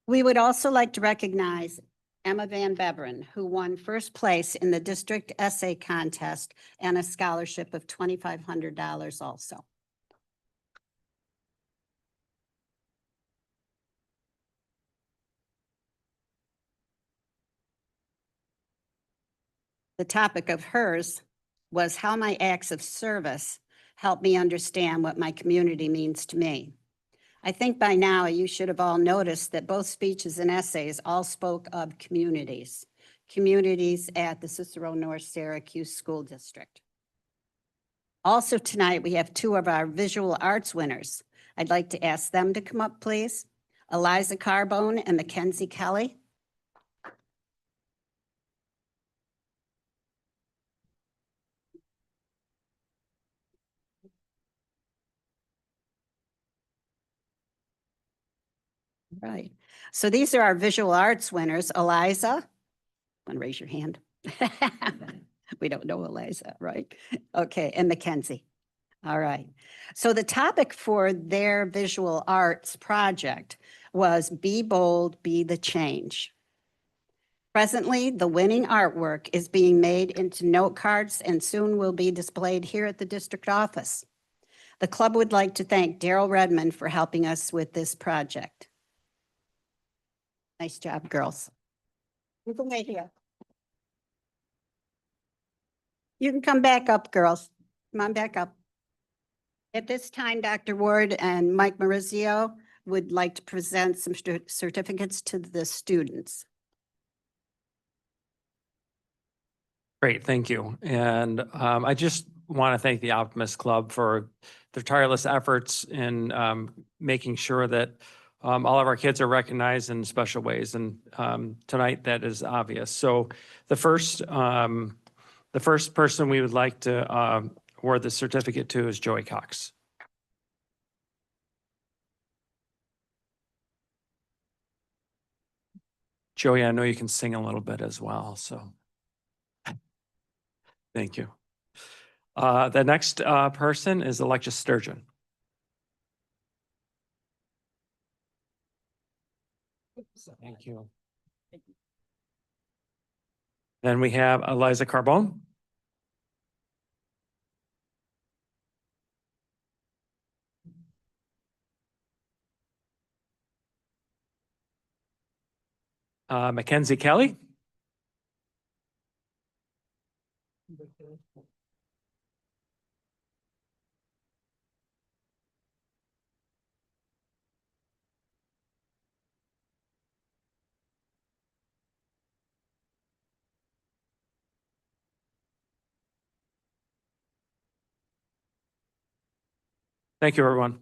We would also like to recognize Emma Van Beveren, who won first place in the district essay contest and a scholarship of $2,500 also. The topic of hers was how my acts of service help me understand what my community means to me. I think by now you should have all noticed that both speeches and essays all spoke of communities at the Cicero North Syracuse School District. Also tonight, we have two of our visual arts winners. I'd like to ask them to come up, please. Eliza Carbone and Mackenzie Kelly. Right. So these are our visual arts winners. Eliza, want to raise your hand? We don't know Eliza, right? Okay, and Mackenzie. All right. So the topic for their visual arts project was Be Bold, Be the Change. Presently, the winning artwork is being made into note cards and soon will be displayed here at the district office. The club would like to thank Daryl Redmond for helping us with this project. Nice job, girls. You can wait here. You can come back up, girls. Come on back up. At this time, Dr. Ward and Mike Maurizio would like to present some certificates to the students. Great, thank you. And I just want to thank the Optimist Club for their tireless efforts in making sure that all of our kids are recognized in special ways. And tonight that is obvious. So the first person we would like to award the certificate to is Joey Cox. Joey, I know you can sing a little bit as well, so. Thank you. The next person is Alexis Sturgeon. Thank you. Then we have Eliza Carbone. Mackenzie Kelly. Thank you, everyone.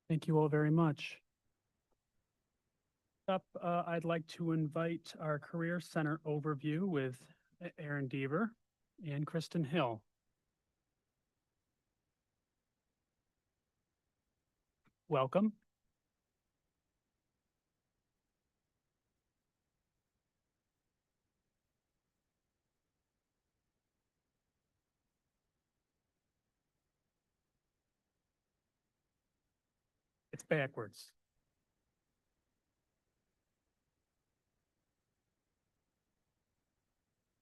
Thank you all very much. Up, I'd like to invite our Career Center overview with Aaron Deaver and Kristen Hill. Welcome. It's backwards.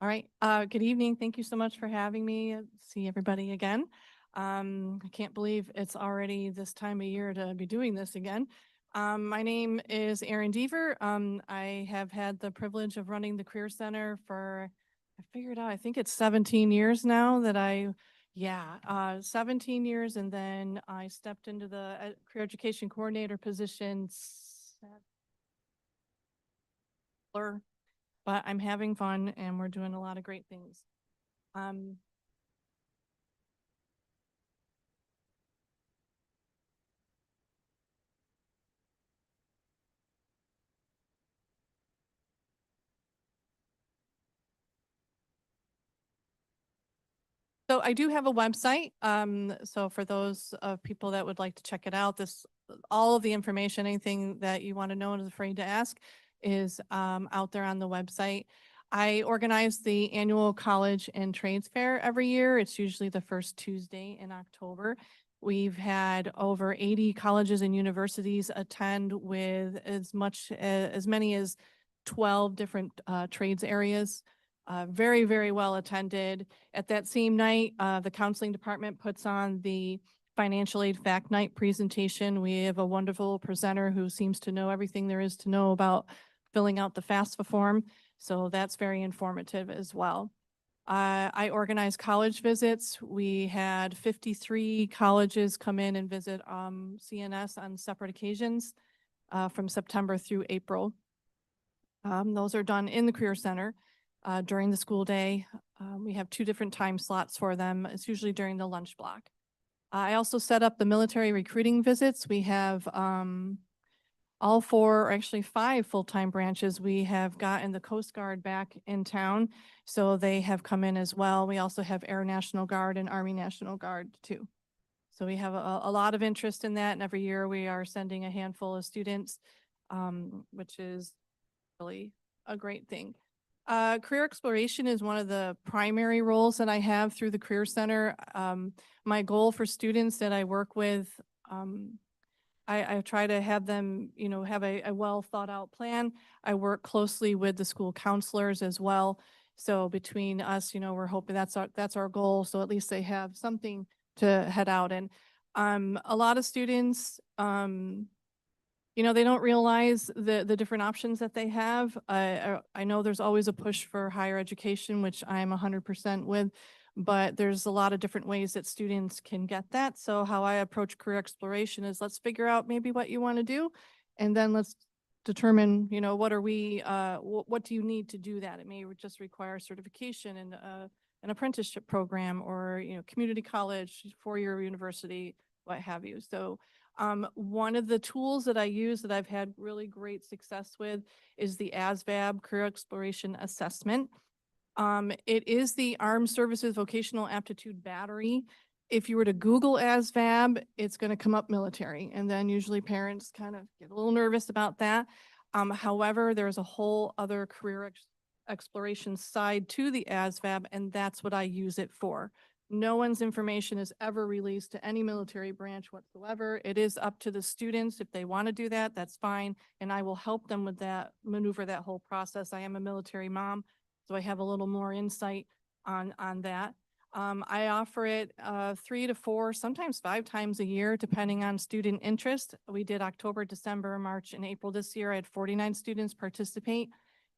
All right, good evening. Thank you so much for having me. See everybody again. I can't believe it's already this time of year to be doing this again. My name is Erin Deaver. I have had the privilege of running the Career Center for, I figured out, I think it's 17 years now that 17 years. And then I stepped into the Career Education Coordinator position. But I'm having fun and we're doing a lot of great things. So I do have a website. So for those people that would like to check it out, all of the information, anything that you want to know and is afraid to ask is out there on the website. I organize the annual college and trades fair every year. It's usually the first Tuesday in October. We've had over 80 colleges and universities attend with as many as 12 different trades areas. Very, very well attended. At that same night, the counseling department puts on the financial aid fact night presentation. We have a wonderful presenter who seems to know everything there is to know about filling out the FAFSA form. So that's very informative as well. I organize college visits. We had 53 colleges come in and visit CNS on separate occasions from September through April. Those are done in the Career Center during the school day. We have 2 different time slots for them. It's usually during the lunch block. I also set up the military recruiting visits. We have all 4, or actually 5 full-time branches. We have gotten the Coast Guard back in town, so they have come in as well. We also have Air National Guard and Army National Guard too. So we have a lot of interest in that, and every year we are sending a handful of students, which is really a great thing. Career exploration is one of the primary roles that I have through the Career Center. My goal for students that I work with, I try to have them, have a well thought out plan. I work closely with the school counselors as well. So between us, we're hoping that's our goal. So at least they have something to head out. And a lot of students, they don't realize the different options that they have. I know there's always a push for higher education, which I'm 100% with, but there's a lot of different ways that students can get that. So how I approach career exploration is, let's figure out maybe what you want to do, and then let's determine, what do you need to do that? It may just require certification and an apprenticeship program, or, community college, 4-year university, what have you. So one of the tools that I use that I've had really great success with is the ASVAB Career Exploration Assessment. It is the Armed Services Vocational Aptitude Battery. If you were to Google ASVAB, it's going to come up military, and then usually parents kind of get a little nervous about that. However, there's a whole other career exploration side to the ASVAB, and that's what I use it for. No one's information is ever released to any military branch whatsoever. It is up to the students. If they want to do that, that's fine. And I will help them with that, maneuver that whole process. I am a military mom, so I have a little more insight on that. I offer it 3 to 4, sometimes 5 times a year, depending on student interest. We did October, December, March, and April this year. I had 49 students participate.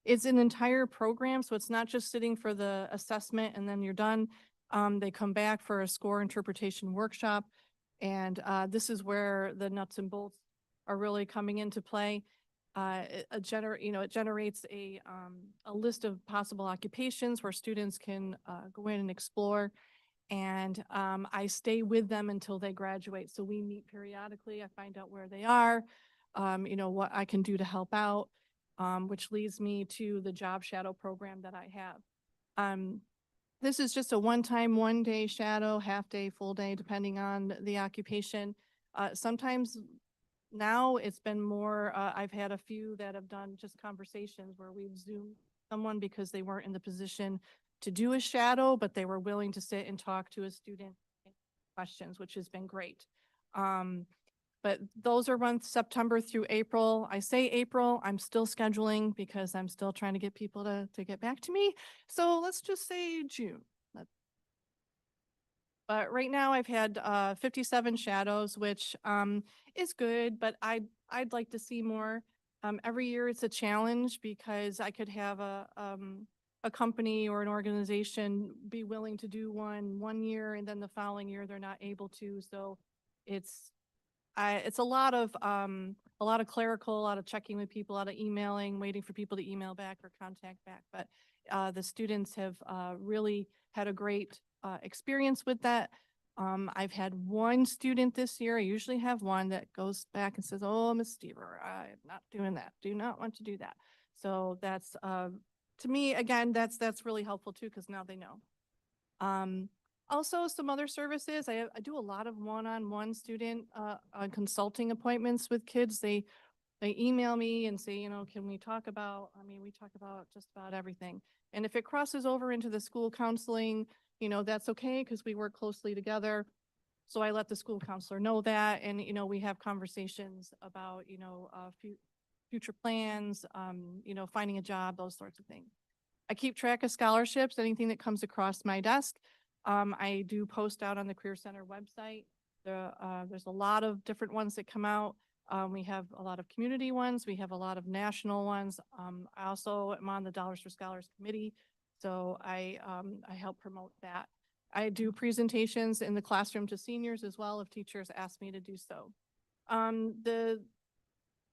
It's an entire program, so it's not just sitting for the assessment and then you're done. They come back for a score interpretation workshop, and this is where the nuts and bolts are really coming into play. It generates a list of possible occupations where students can go in and explore, and I stay with them until they graduate. So we meet periodically. I find out where they are, what I can do to help out, which leads me to the job shadow program that I have. This is just a one-time, 1-day shadow, half-day, full day, depending on the occupation. Sometimes now it's been more, I've had a few that have done just conversations where we've Zoomed someone because they weren't in the position to do a shadow, but they were willing to sit and talk to a student questions, which has been great. But those are months September through April. I say April, I'm still scheduling because I'm still trying to get people to get back to me. So let's just say June. But right now I've had 57 shadows, which is good, but I'd like to see more. Every year it's a challenge because I could have a company or an organization be willing to do one year and then the following year they're not able to. So it's a lot of clerical, a lot of checking with people, a lot of emailing, waiting for people to email back or contact back. But the students have really had a great experience with that. I've had one student this year, I usually have one that goes back and says, "Oh, Miss Stever, I'm not doing that. Do not want to do that." So that's, to me, again, that's really helpful too, because now they know. Also, some other services. I do a lot of one-on-one student consulting appointments with kids. They email me and say, can we talk about, we talk about just about everything. And if it crosses over into the school counseling, that's okay because we work closely together. So I let the school counselor know that, and, we have conversations about, future plans, finding a job, those sorts of things. I keep track of scholarships, anything that comes across my desk. I do post out on the Career Center website. There's a lot of different ones that come out. We have a lot of community ones. We have a lot of national ones. I also am on the Dollars for Scholars committee, so I help promote that. I do presentations in the classroom to seniors as well if teachers ask me to do so. The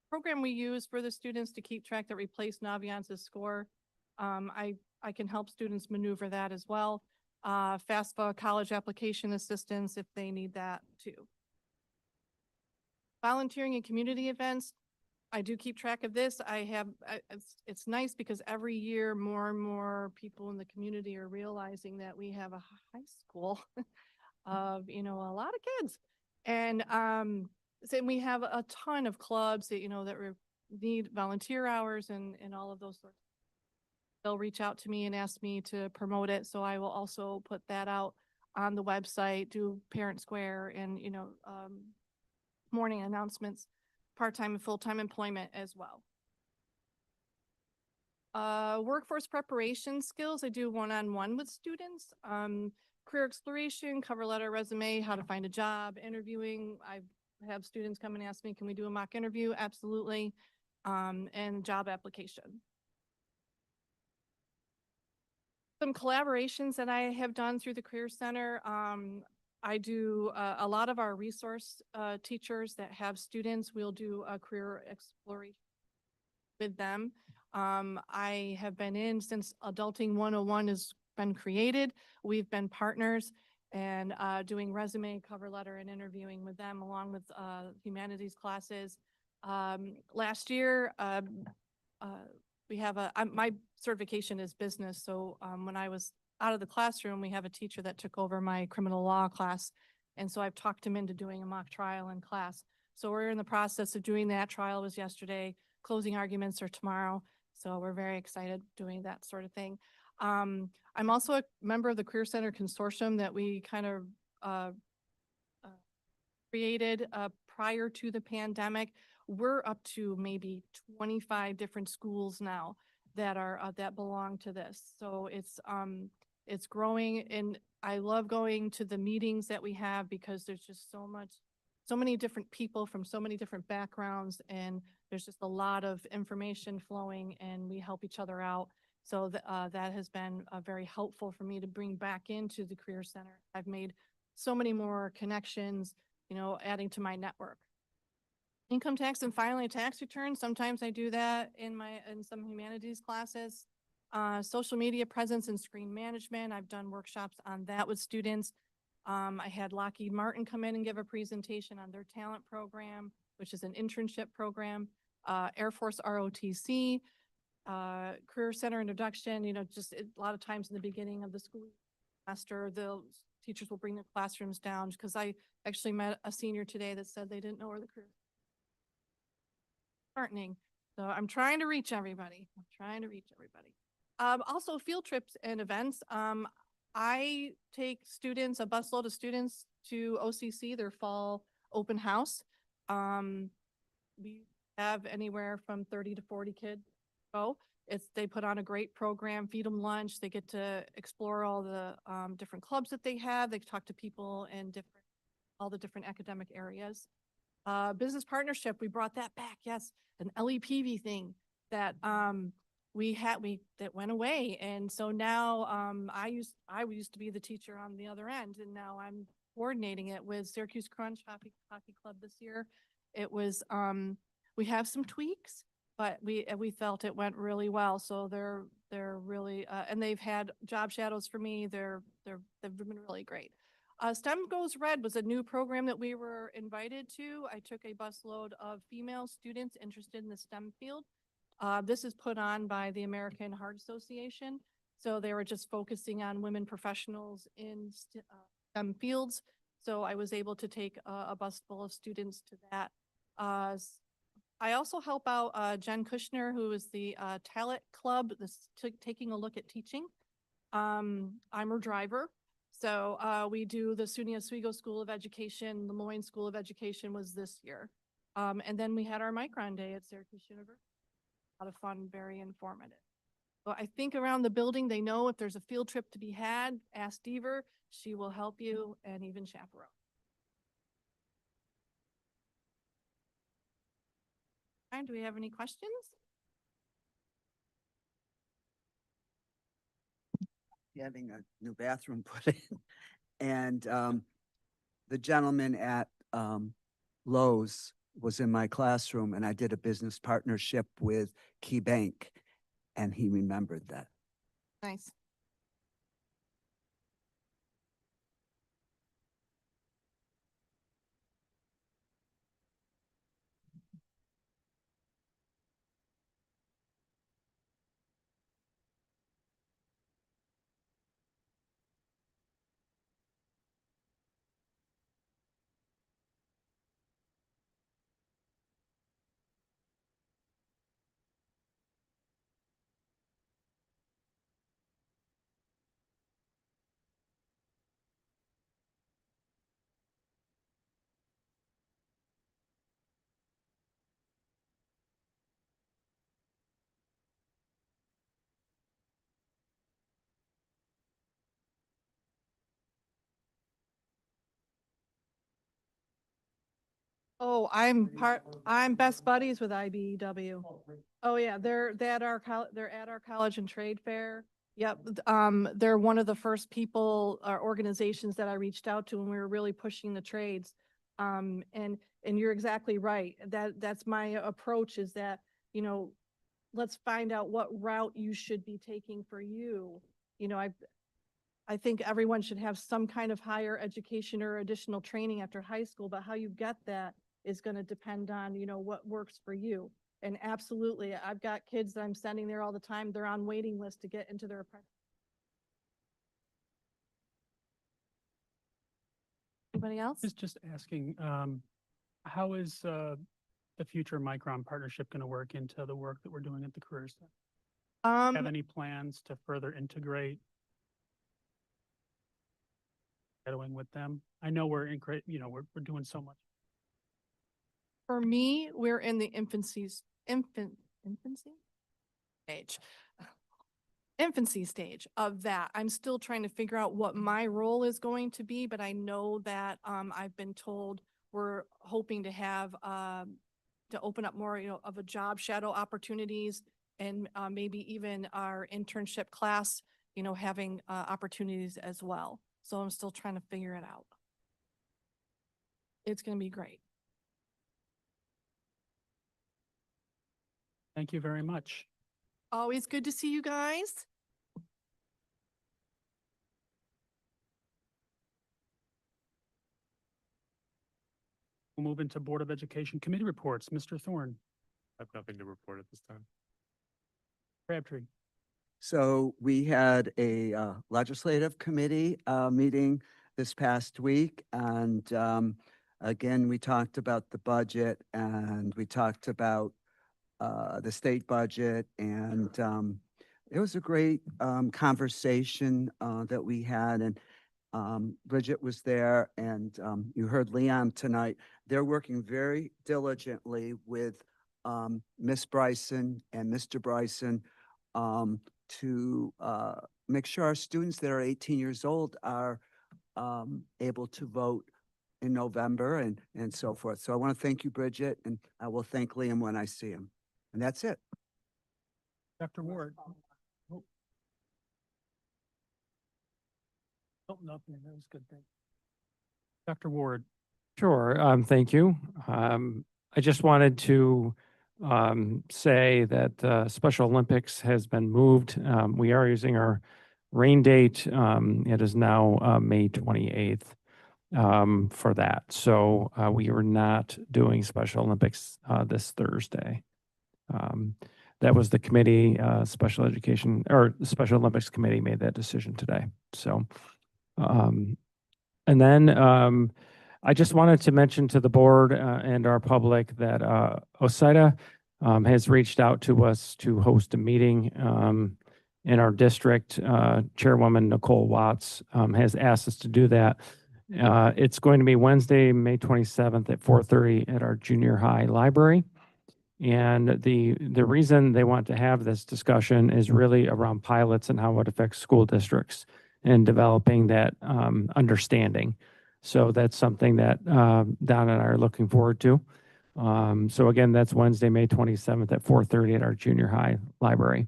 program we use for the students to keep track that replace Naviance's score, I can help students maneuver that as well. FAFSA college application assistance if they need that too. Volunteering in community events, I do keep track of this. It's nice because every year more and more people in the community are realizing that we have a high school of, a lot of kids. And so we have a ton of clubs that, that need volunteer hours and all of those sorts. They'll reach out to me and ask me to promote it. So I will also put that out on the website, do Parent Square and, morning announcements, part-time and full-time employment as well. Workforce preparation skills, I do one-on-one with students. Career exploration, cover letter, resume, how to find a job, interviewing. I have students come and ask me, can we do a mock interview? Absolutely. And job application. Some collaborations that I have done through the Career Center. I do a lot of our resource teachers that have students, we'll do a career exploration with them. I have been in since Adulting 101 has been created. We've been partners and doing resume, cover letter, and interviewing with them along with humanities classes. Last year, we have my certification is business. So when I was out of the classroom, we have a teacher that took over my criminal law class. And so I've talked him into doing a mock trial in class. So we're in the process of doing that. Trial was yesterday. Closing arguments are tomorrow. So we're very excited doing that sort of thing. I'm also a member of the Career Center Consortium that we kind of created prior to the pandemic. We're up to maybe 25 different schools now that are that belong to this. So it's growing, and I love going to the meetings that we have because there's just so many different people from so many different backgrounds, and there's just a lot of information flowing, and we help each other out. So that has been very helpful for me to bring back into the Career Center. I've made so many more connections, adding to my network. Income tax and filing a tax return. Sometimes I do that in some humanities classes. Social media presence and screen management. I've done workshops on that with students. I had Lockheed Martin come in and give a presentation on their talent program, which is an internship program. Air Force ROTC, Career Center introduction, just a lot of times in the beginning of the school semester, the teachers will bring their classrooms down because I actually met a senior today that said they didn't know where the career partnering. So I'm trying to reach everybody. Also field trips and events. I take students, a busload of students to OCC, their fall open house. We have anywhere from 30 to 40 kids go. They put on a great program, feed them lunch. They get to explore all the different clubs that they have. They talk to people in all the different academic areas. Business partnership, we brought that back. Yes, an LEPV thing that that went away. And so now I used to be the teacher on the other end, and now I'm coordinating it with Syracuse Crunch Hockey Club this year. It was we have some tweaks, but we felt it went really well. So they're really and they've had job shadows for me. They've been really great. STEM Goes Red was a new program that we were invited to. I took a busload of female students interested in the STEM field. This is put on by the American Heart Association. So they were just focusing on women professionals in STEM fields. So I was able to take a bus full of students to that. I also help out Jen Kushner, who is the Talent Club, taking a look at teaching. I'm her driver. So we do the SUNY Oswego School of Education, Lemoyne School of Education was this year. And then we had our Micron Day at Syracuse University. A lot of fun, very informative. Well, I think around the building, they know if there's a field trip to be had, ask Deaver. She will help you and even chaperone. Do we have any questions? Having a new bathroom put in. And the gentleman at Lowe's was in my classroom, and I did a business partnership with Key Bank, and he remembered that. Nice. Oh, I'm best buddies with IBEW. Oh yeah, they're at our college and trade fair. Yep, they're one of the first people or organizations that I reached out to when we were really pushing the trades. And you're exactly right. That's my approach is that, you know, let's find out what route you should be taking for you. You know, I think everyone should have some kind of higher education or additional training after high school, but how you get that is going to depend on, you know, what works for you. And absolutely, I've got kids that I'm sending there all the time. They're on waiting list to get into their apprenticeship. Anybody else? Just asking, how is the future Micron partnership going to work into the work that we're doing at the Career Center? Have any plans to further integrate shadowing with them? I know we're doing so much. For me, we're in the infancy stage of that. I'm still trying to figure out what my role is going to be, but I know that I've been told we're hoping to have to open up more, you know, of a job shadow opportunities and maybe even our internship class, you know, having opportunities as well. So I'm still trying to figure it out. It's going to be great. Thank you very much. Always good to see you guys. We'll move into Board of Education Committee reports. Mr. Thorne. I have nothing to report at this time. Crabtree. So we had a legislative committee meeting this past week, and again, we talked about the budget, and we talked about the state budget, and it was a great conversation that we had, and Bridget was there, and you heard Leon tonight. They're working very diligently with Miss Bryson and Mr. Bryson to make sure our students that are 18 years old are able to vote in November and so forth. So I want to thank you, Bridget, and I will thank Liam when I see him. And that's it. Dr. Ward. Oh, nothing. That was good. Dr. Ward. Sure, thank you. I just wanted to say that Special Olympics has been moved. We are using our rain date. It is now May 28th for that. So we are not doing Special Olympics this Thursday. That was the committee, Special Education, or the Special Olympics Committee made that decision today. So, and then I just wanted to mention to the board and our public that OSIDA has reached out to us to host a meeting in our district. Chairwoman Nicole Watts has asked us to do that. It's going to be Wednesday, May 27th at 4:30 at our junior high library. And the reason they want to have this discussion is really around pilots and how it affects school districts and developing that understanding. So that's something that Don and I are looking forward to. So again, that's Wednesday, May 27th at 4:30 at our junior high library.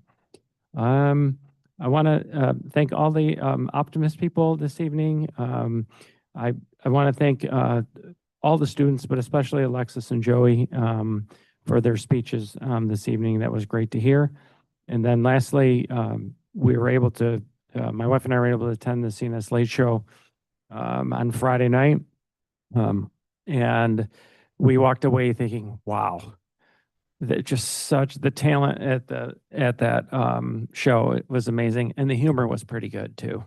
I want to thank all the Optimist people this evening. I want to thank all the students, but especially Alexis and Joey for their speeches this evening. That was great to hear. And then lastly, we were able to, my wife and I were able to attend the CNS Late Show on Friday night. And we walked away thinking, wow, that just such the talent at that show. It was amazing. And the humor was pretty good too.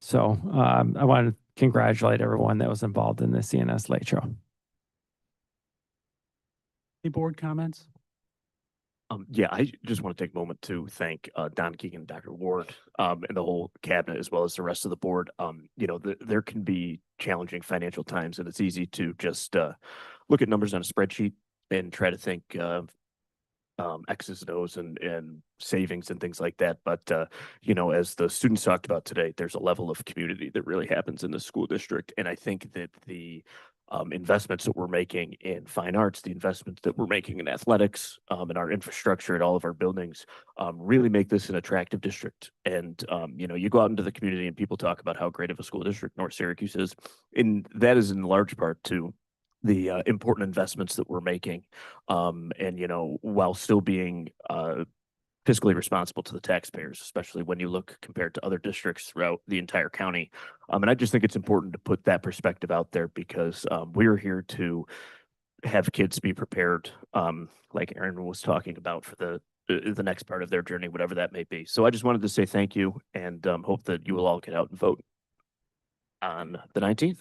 So I want to congratulate everyone that was involved in the CNS Late Show. Any board comments? Yeah, I just want to take a moment to thank Don Keegan, Dr. Ward, and the whole cabinet, as well as the rest of the board. You know, there can be challenging financial times, and it's easy to just look at numbers on a spreadsheet and try to think X's and O's and savings and things like that. But, you know, as the students talked about today, there's a level of community that really happens in the school district. And I think that the investments that we're making in fine arts, the investments that we're making in athletics, and our infrastructure at all of our buildings, really make this an attractive district. And, you know, you go out into the community and people talk about how great of a school district North Syracuse is. And that is in large part to the important investments that we're making. And, you know, while still being fiscally responsible to the taxpayers, especially when you look compared to other districts throughout the entire county. And I just think it's important to put that perspective out there because we're here to have kids be prepared, like Aaron was talking about, for the next part of their journey, whatever that may be. So I just wanted to say thank you and hope that you will all get out and vote on the 19th.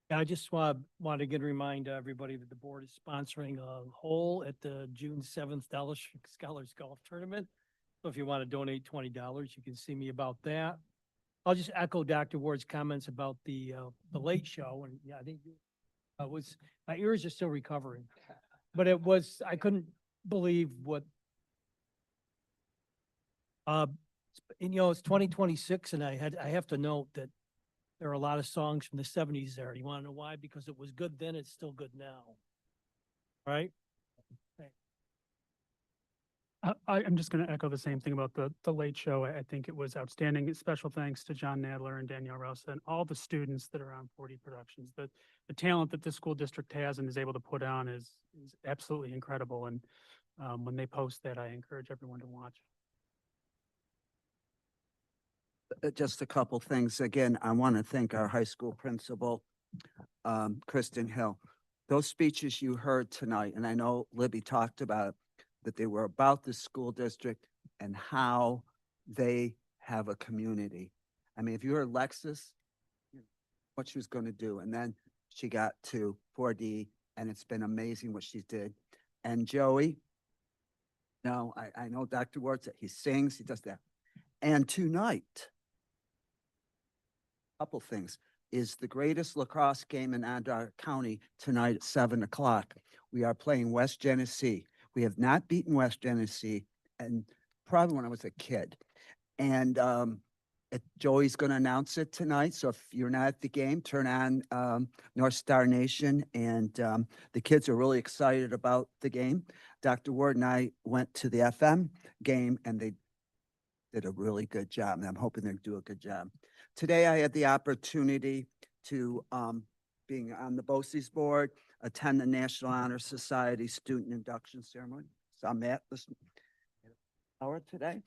I just want to again remind everybody that the board is sponsoring a hole at the June 7th Scholars Golf Tournament. So if you want to donate $20, you can see me about that. I'll just echo Dr. Ward's comments about the late show. And yeah, I think it was, my ears are still recovering, but it was, I couldn't believe what, and you know, it's 2026 and I have to note that there are a lot of songs from the 70s there. You want to know why? Because it was good then, it's still good now. Right? I'm just going to echo the same thing about the late show. I think it was outstanding. Special thanks to John Nadler and Danielle Rosa and all the students that are on 4D Productions. The talent that this school district has and is able to put on is absolutely incredible. And when they post that, I encourage everyone to watch. Just a couple things. Again, I want to thank our high school principal, Kristen Hill. Those speeches you heard tonight, and I know Libby talked about it, that they were about the school district and how they have a community. I mean, if you heard Lexus, what she was going to do, and then she got to 4D, and it's been amazing what she did. And Joey, no, I know Dr. Ward said he sings, he does that. And tonight, couple things, is the greatest lacrosse game in Onondaga County tonight at 7 o'clock. We are playing West Genesee. We have not beaten West Genesee and probably when I was a kid. And Joey's going to announce it tonight. So if you're not at the game, turn on North Star Nation. And the kids are really excited about the game. Dr. Ward and I went to the FM game and they did a really good job. And I'm hoping they do a good job. Today, I had the opportunity to, being on the BOCES board, attend the National Honor Society Student Induction Ceremony. So I'm at this hour today.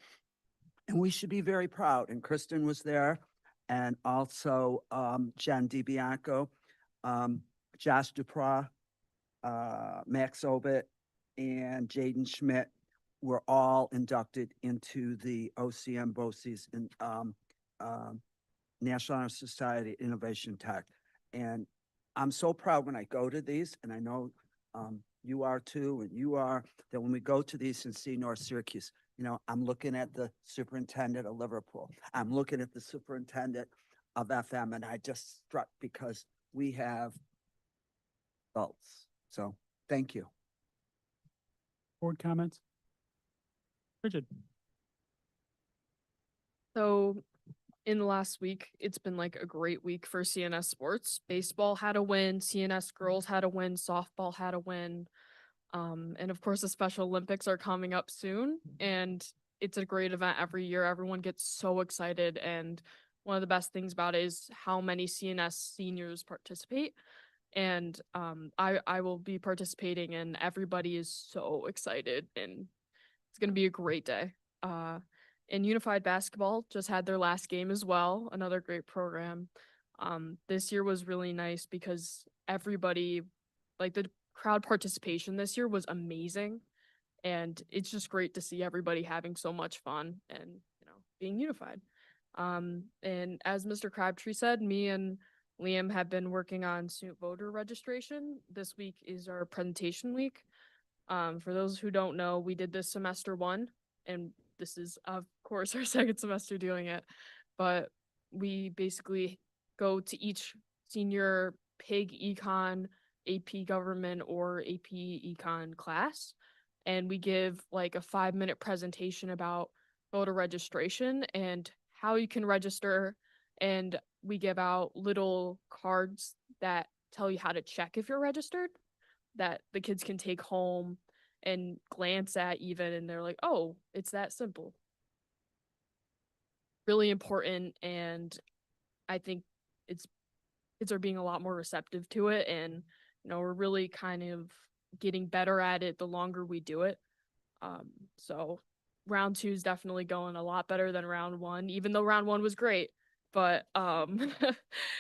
And we should be very proud. And Kristen was there, and also Jen DiBianco, Josh Dupras, Max Obit, and Jaden Schmidt were all inducted into the OCM BOCES in National Honor Society Innovation Tech. And I'm so proud when I go to these, and I know you are too, and you are, that when we go to these and see North Syracuse, you know, I'm looking at the superintendent of Liverpool. I'm looking at the superintendent of FM, and I just struck because we have adults. So thank you. Board comments? Bridget? So in the last week, it's been like a great week for CNS sports. Baseball had a win, CNS girls had a win, softball had a win. And of course the Special Olympics are coming up soon, and it's a great event every year. Everyone gets so excited, and one of the best things about it is how many CNS seniors participate. And I will be participating, and everybody is so excited, and it's going to be a great day. And Unified Basketball just had their last game as well, another great program. This year was really nice because everybody, like the crowd participation this year was amazing, and it's just great to see everybody having so much fun and, you know, being unified. And as Mr. Crabtree said, me and Liam have been working on student voter registration. This week is our presentation week. For those who don't know, we did this semester 1, and this is of course our second semester doing it, but we basically go to each senior PIG econ, AP government, or AP econ class, and we give like a 5-minute presentation about voter registration and how you can register, and we give out little cards that tell you how to check if you're registered that the kids can take home and glance at even, and they're like, oh, it's that simple. Really important, and I think kids are being a lot more receptive to it, and you know, we're really kind of getting better at it the longer we do it. So round 2 is definitely going a lot better than round 1, even though round 1 was great. But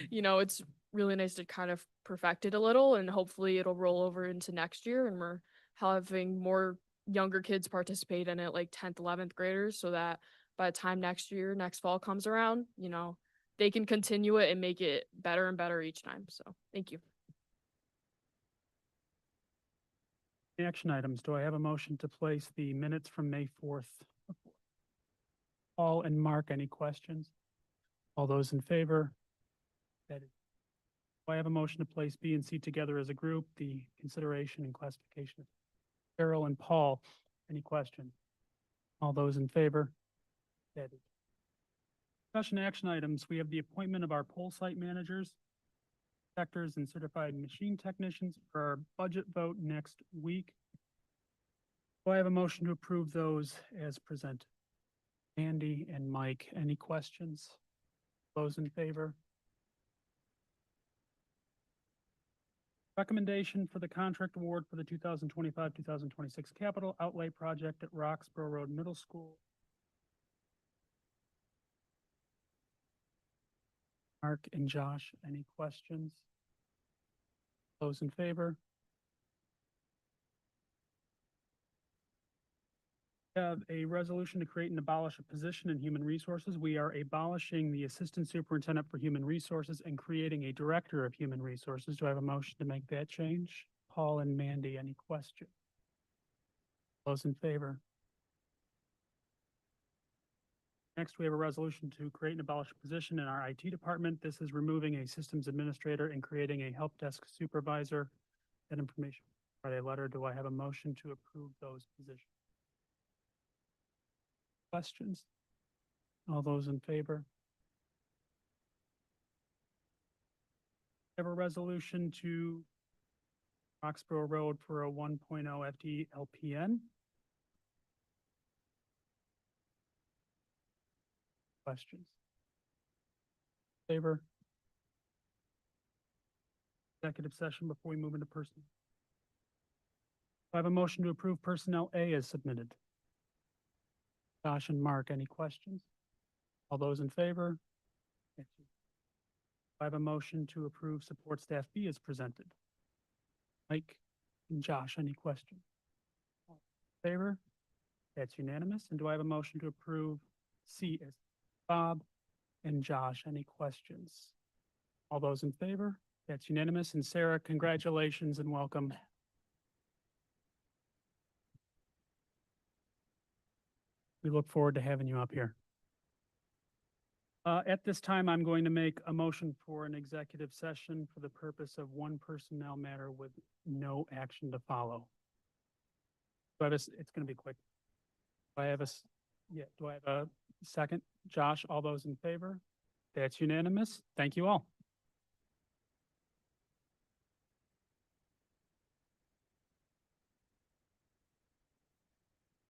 you know, it's really nice to kind of perfect it a little, and hopefully it'll roll over into next year, and we're having more younger kids participate in it, like 10th, 11th graders, so that by the time next fall comes around, you know, they can continue it and make it better and better each time. So thank you. Action items. Do I have a motion to place the minutes from May 4th? Paul and Mark, any questions? All those in favor? That is. Do I have a motion to place B and C together as a group, the consideration and classification? Carol and Paul, any questions? All those in favor? That is. Discussion action items. We have the appointment of our poll site managers, inspectors, and certified machine technicians for our budget vote next week. Do I have a motion to approve those as presented? Andy and Mike, any questions? Those in favor? Recommendation for the contract award for the 2025-2026 capital outlay project at Roxborough Road Middle School. Mark and Josh, any questions? Those in favor? Have a resolution to create and abolish a position in human resources. We are abolishing the assistant superintendent for human resources and creating a director of human resources. Do I have a motion to make that change? Paul and Mandy, any questions? Those in favor? Next, we have a resolution to create and abolish a position in our IT department. This is removing a systems administrator and creating a help desk supervisor. That information, by a letter. Do I have a motion to approve those positions? Questions? All those in favor? Have a resolution to Roxborough Road for a 1.0 FD LPN. Questions? Favor? Executive session before we move into personnel. I have a motion to approve personnel A as submitted. Josh and Mark, any questions? All those in favor? Thank you. I have a motion to approve support staff B as presented. Mike and Josh, any questions? Favor? That's unanimous. And do I have a motion to approve C as Bob and Josh? Any questions? All those in favor? That's unanimous. And Sarah, congratulations and welcome. We look forward to having you up here. At this time, I'm going to make a motion for an executive session for the purpose of one personnel matter with no action to follow. It's going to be quick. Do I have a second? Josh, all those in favor? That's unanimous. Thank you all.